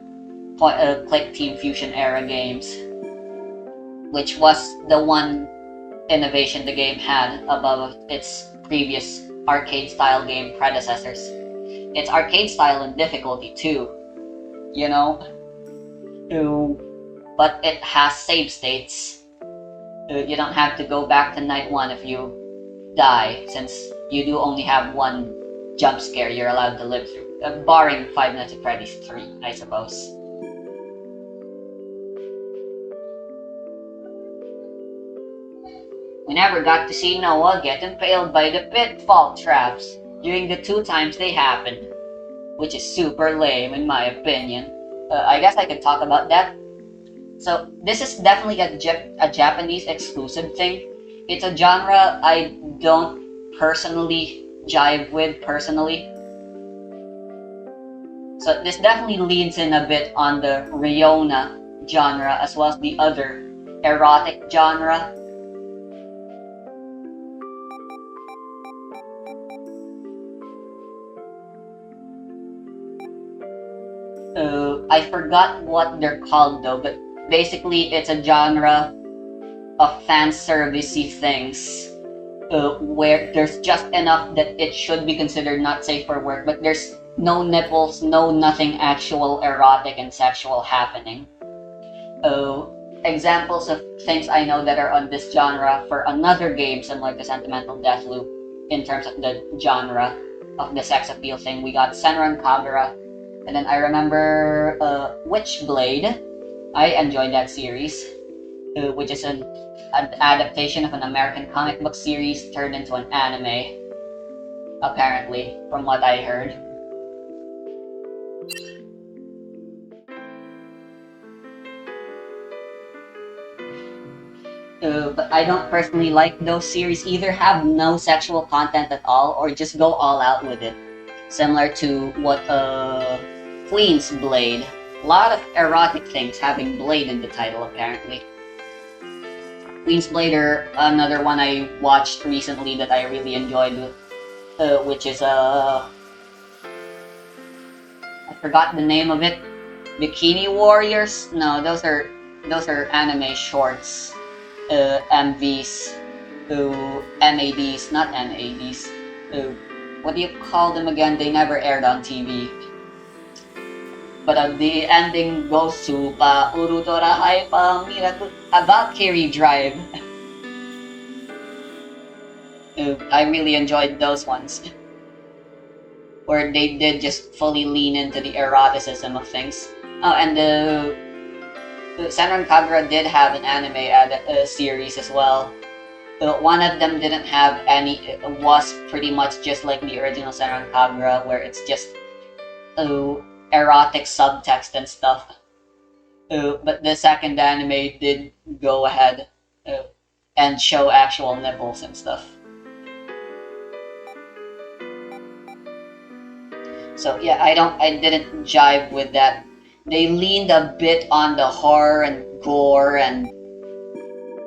Click Team Fusion era games, which was the one innovation the game had above its previous arcade-style game predecessors. It's arcade-style in difficulty too, but it has save states, You don't have to go back to night 1 if you die, since you do only have one jump scare you're allowed to live through. Barring Five Nights at Freddy's 3, I suppose. We never got to see Noah get impaled by the pitfall traps during the 2 times they happened, which is super lame in my opinion. I guess I could talk about that. So this is definitely a Japanese exclusive thing. It's a genre I don't personally jive with personally. So this definitely leans in a bit on the Ryona genre as well as the other erotic genre. I forgot what they're called though, but basically it's a genre of fan servicey things where there's just enough that it should be considered not safe for work, but there's no nipples, no nothing actual erotic and sexual happening. Examples of things I know that are on this genre for another game similar to Sentimental Deathloop in terms of the genre of the sex appeal thing, we got Senran Kagura, and then I remember Witchblade. I enjoyed that series, which is an adaptation of an American comic book series turned into an anime, apparently, from what I heard. But I don't personally like those series. Either have no sexual content at all, or just go all out with it. Similar to what Queen's Blade. A lot of erotic things having Blade in the title, apparently. Queen's Blade, or another one I watched recently that I really enjoyed, which is I forgot the name of it. Bikini Warriors? No, those are anime shorts. MVs, MADs, not MADs. What do you call them again? They never aired on TV. But the ending goes to Pa Urutora Hai Pa Miracle, a Valkyrie Drive. I really enjoyed those ones. Where they did just fully lean into the eroticism of things. Oh, and the Senran Kagura did have an anime series as well. One of them didn't have any, it was pretty much just like the original Senran Kagura, where it's just erotic subtext and stuff. But the second anime did go ahead and show actual nipples and stuff. So yeah, I didn't jive with that. They leaned a bit on the horror and gore and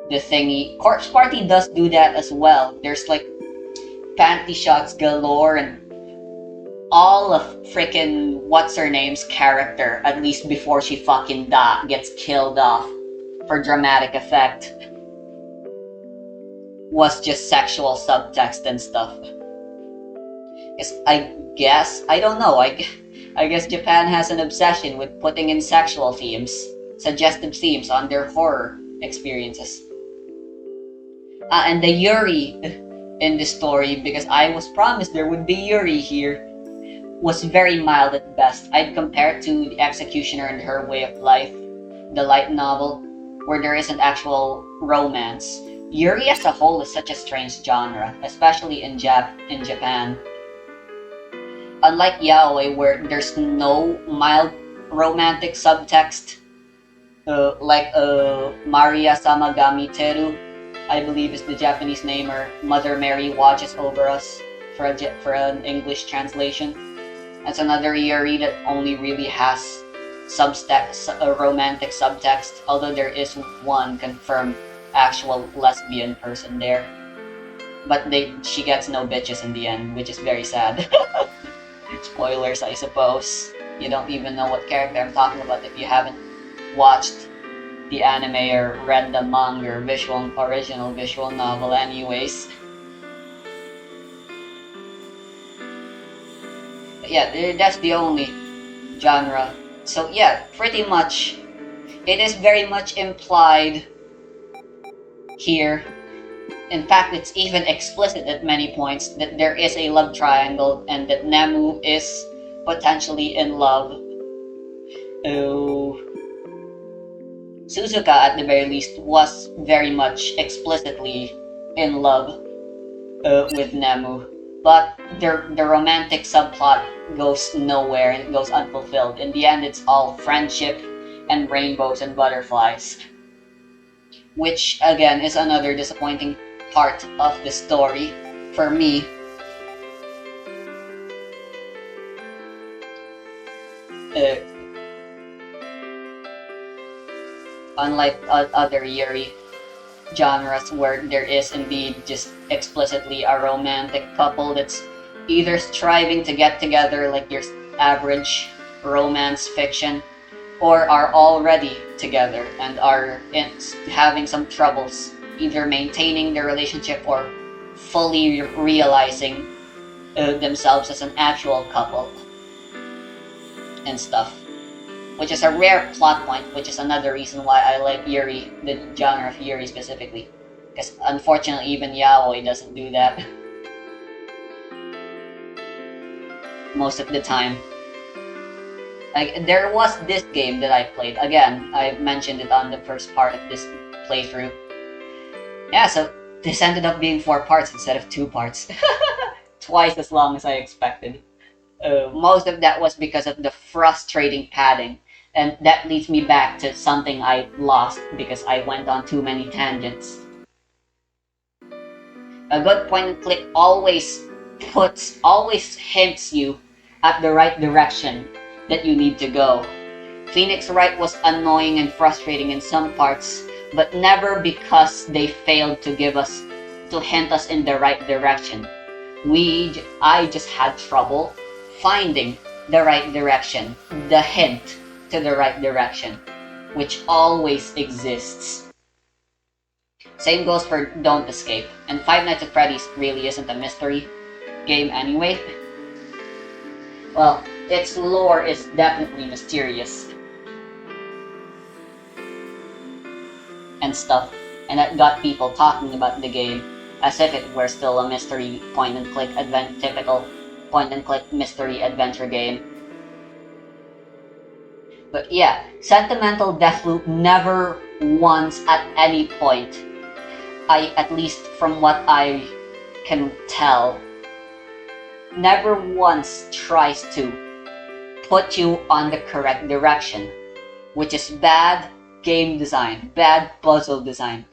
the thingy. Corpse Party does do that as well. There's like panty shots galore and all of frickin' what's her name's character, at least before she fucking gets killed off for dramatic effect, was just sexual subtext and stuff. I don't know, I guess Japan has an obsession with putting in sexual themes, suggestive themes on their horror experiences. And the Yuri in the story, because I was promised there would be Yuri here, was very mild at best. I'd compare it to The Executioner and Her Way of Life, the light novel, where there isn't actual romance. Yuri as a whole is such a strange genre, especially in Japan. Unlike yaoi, where there's no mild romantic subtext, like Maria Samagami Teru, I believe is the Japanese name, or Mother Mary Watches Over Us for an English translation. That's another Yuri that only really has romantic subtext, although there is one confirmed actual lesbian person there. But she gets no bitches in the end, which is very sad. Spoilers, I suppose. You don't even know what character I'm talking about if you haven't watched the anime or read the manga or original visual novel anyways. But yeah, that's the only genre. So yeah, pretty much, it is very much implied here. In fact, it's even explicit at many points that there is a love triangle and that Nemu is potentially in love. Suzuka, at the very least, was very much explicitly in love with Nemu. But the romantic subplot goes nowhere and it goes unfulfilled. In the end, it's all friendship and rainbows and butterflies. Which, again, is another disappointing part of the story for me. Unlike other Yuri genres where there is indeed just explicitly a romantic couple that's either striving to get together like your average romance fiction, or are already together and are having some troubles either maintaining their relationship or fully realizing themselves as an actual couple and stuff. Which is a rare plot point, which is another reason why I like Yuri, the genre of Yuri specifically. Because unfortunately, even yaoi doesn't do that. Most of the time. Like, there was this game that I played. Again, I mentioned it on the first part of this playthrough. Yeah, so this ended up being 4 parts instead of 2 parts. Twice as long as I expected. Most of that was because of the frustrating padding. And that leads me back to something I lost because I went on too many tangents. A good point and click always hints you at the right direction that you need to go. Phoenix Wright was annoying and frustrating in some parts, but never because they failed to hint us in the right direction. I just had trouble finding the right direction, the hint to the right direction, which always exists. Same goes for Don't Escape, and Five Nights at Freddy's really isn't a mystery game anyway. Well, its lore is definitely mysterious and stuff, and that got people talking about the game as if it were still a mystery point-and-click typical point-and-click mystery adventure game. But yeah, Sentimental Deathloop never once at any point, at least from what I can tell, never once tries to put you on the correct direction, which is bad game design, bad puzzle design.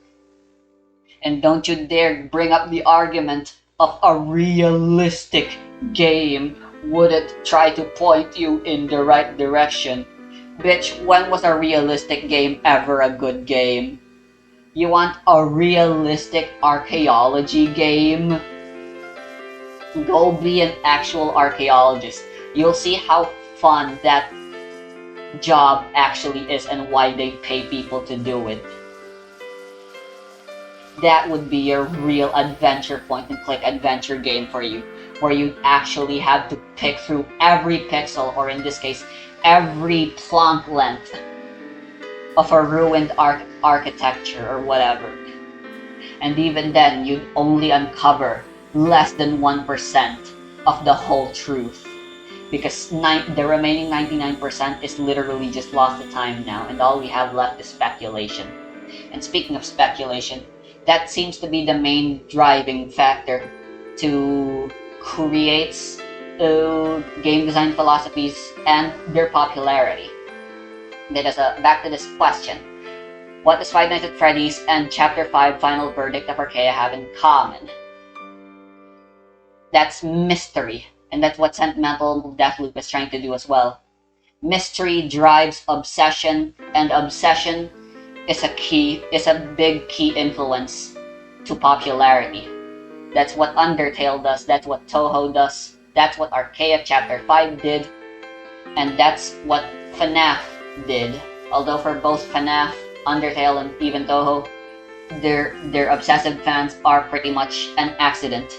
And don't you dare bring up the argument of a realistic game wouldn't try to point you in the right direction. Bitch, when was a realistic game ever a good game? You want a realistic archaeology game? Go be an actual archaeologist. You'll see how fun that job actually is and why they pay people to do it. That would be a real adventure point-and-click adventure game for you, where you actually have to pick through every pixel, or in this case, every plonk length of a ruined architecture or whatever. And even then, you'd only uncover less than 1% of the whole truth. Because the remaining 99% is literally just lost to time now, and all we have left is speculation. And speaking of speculation, that seems to be the main driving factor to create game design philosophies and their popularity. Because back to this question, what does Five Nights at Freddy's and Chapter 5 Final Verdict of Archaea have in common? That's mystery, and that's what Sentimental Deathloop is trying to do as well. Mystery drives obsession, and obsession is a big key influence to popularity. That's what Undertale does, that's what Toho does, that's what Archaea Chapter 5 did, and that's what FNAF did. Although for both FNAF, Undertale, and even Toho, their obsessive fans are pretty much an accident.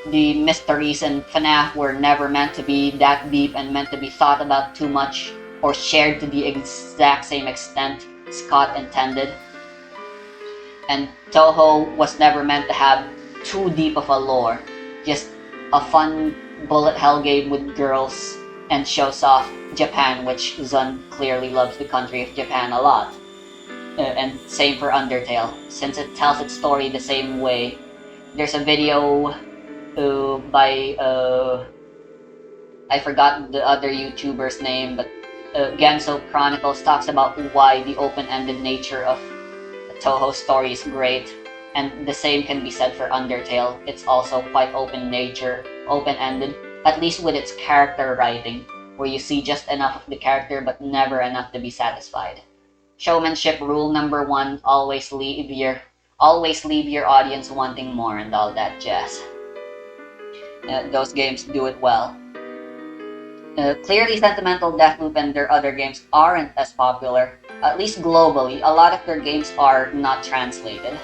The mysteries in FNAF were never meant to be that deep and meant to be thought about too much or shared to the exact same extent Scott intended. And Toho was never meant to have too deep of a lore. Just a fun bullet hell game with girls and shows off Japan, which Zun clearly loves the country of Japan a lot. And same for Undertale, since it tells its story the same way. There's a video by I forgot the other YouTuber's name, but Genso Chronicles talks about why the open-ended nature of the Toho story is great, and the same can be said for Undertale. It's also quite open-ended, at least with its character writing, where you see just enough of the character but never enough to be satisfied. Showmanship rule number one: always leave your audience wanting more and all that jazz. Those games do it well. Clearly, Sentimental, Deathloop, and their other games aren't as popular, at least globally. A lot of their games are not translated.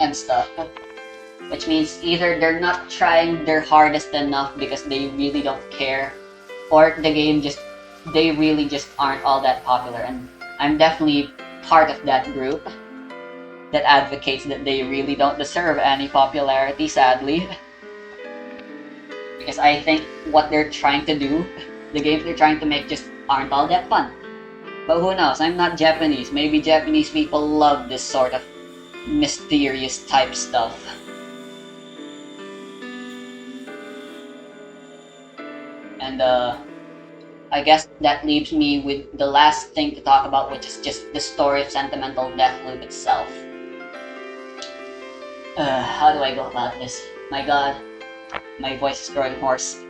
And stuff. Which means either they're not trying their hardest enough because they really don't care, or they really just aren't all that popular. And I'm definitely part of that group that advocates that they really don't deserve any popularity, sadly. Because I think what they're trying to do, the games they're trying to make, just aren't all that fun. But who knows, I'm not Japanese. Maybe Japanese people love this sort of mysterious type stuff. And I guess that leaves me with the last thing to talk about, which is just the story of Sentimental Deathloop itself. How do I go about this? My god, my voice is growing hoarse.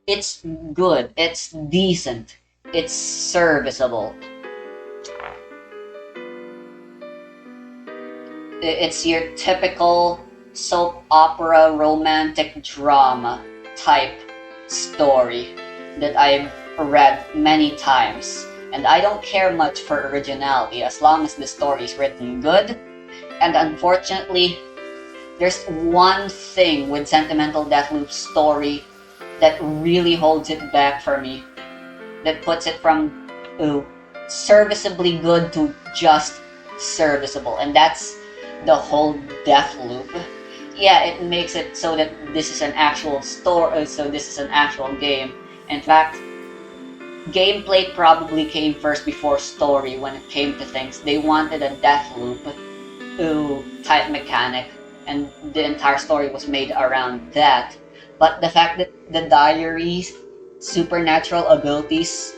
It's good, it's decent, it's serviceable. It's your typical soap opera romantic drama type story that I've read many times. And I don't care much for originality as long as the story is written good. And unfortunately, there's one thing with Sentimental Deathloop's story that really holds it back for me. That puts it from serviceably good to just serviceable. And that's the whole Deathloop. Yeah, it makes it so that this is an actual story, so this is an actual game. In fact, gameplay probably came first before story when it came to things. They wanted a Deathloop type mechanic, and the entire story was made around that. But the fact that the diary's supernatural abilities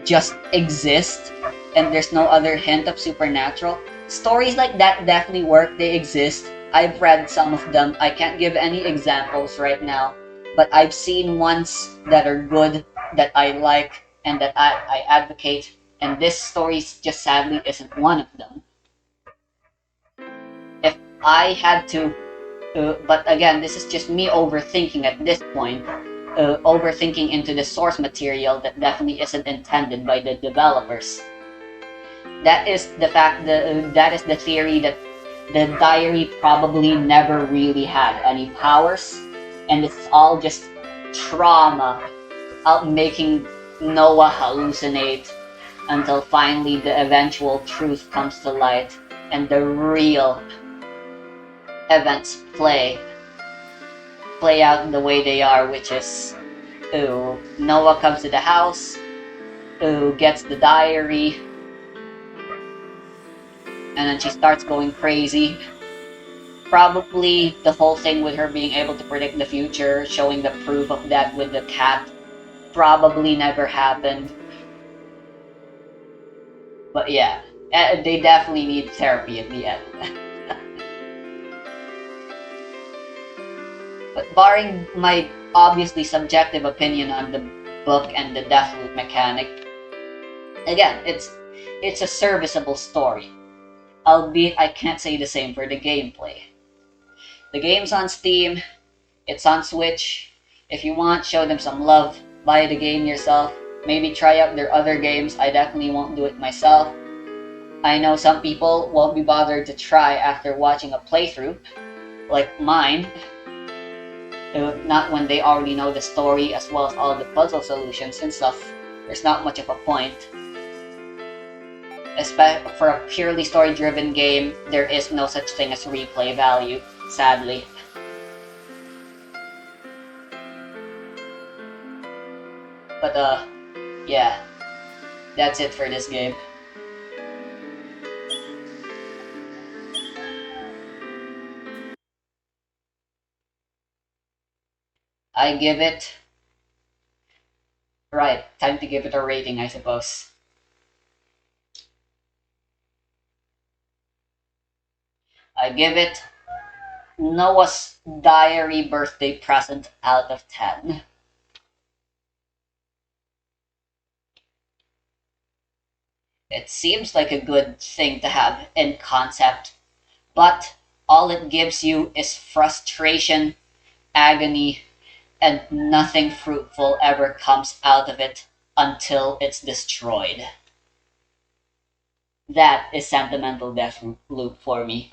just exist, and there's no other hint of supernatural, stories like that definitely work, they exist. I've read some of them. I can't give any examples right now, but I've seen ones that are good, that I like, and that I advocate, and this story just sadly isn't one of them. If I had to, but again, this is just me overthinking at this point, overthinking into the source material that definitely isn't intended by the developers. That is the fact that that is the theory that the diary probably never really had any powers, and it's all just trauma out making Noah hallucinate until finally the eventual truth comes to light and the real events play out the way they are, which is Noah comes to the house, gets the diary, and then she starts going crazy. Probably the whole thing with her being able to predict the future, showing the proof of that with the cat, probably never happened. But yeah, they definitely need therapy at the end. But barring my obviously subjective opinion on the book and the Deathloop mechanic, again, it's a serviceable story. Albeit I can't say the same for the gameplay. The game's on Steam, it's on Switch. If you want, show them some love, buy the game yourself, maybe try out their other games. I definitely won't do it myself. I know some people won't be bothered to try after watching a playthrough, like mine, not when they already know the story as well as all the puzzle solutions and stuff. There's not much of a point. For a purely story-driven game, there is no such thing as replay value, sadly. But yeah, that's it for this game. I give it... Right, time to give it a rating, I suppose. I give it Noah's Diary birthday present out of 10. It seems like a good thing to have in concept, but all it gives you is frustration, agony, and nothing fruitful ever comes out of it until it's destroyed. That is Sentimental Death Loop for me.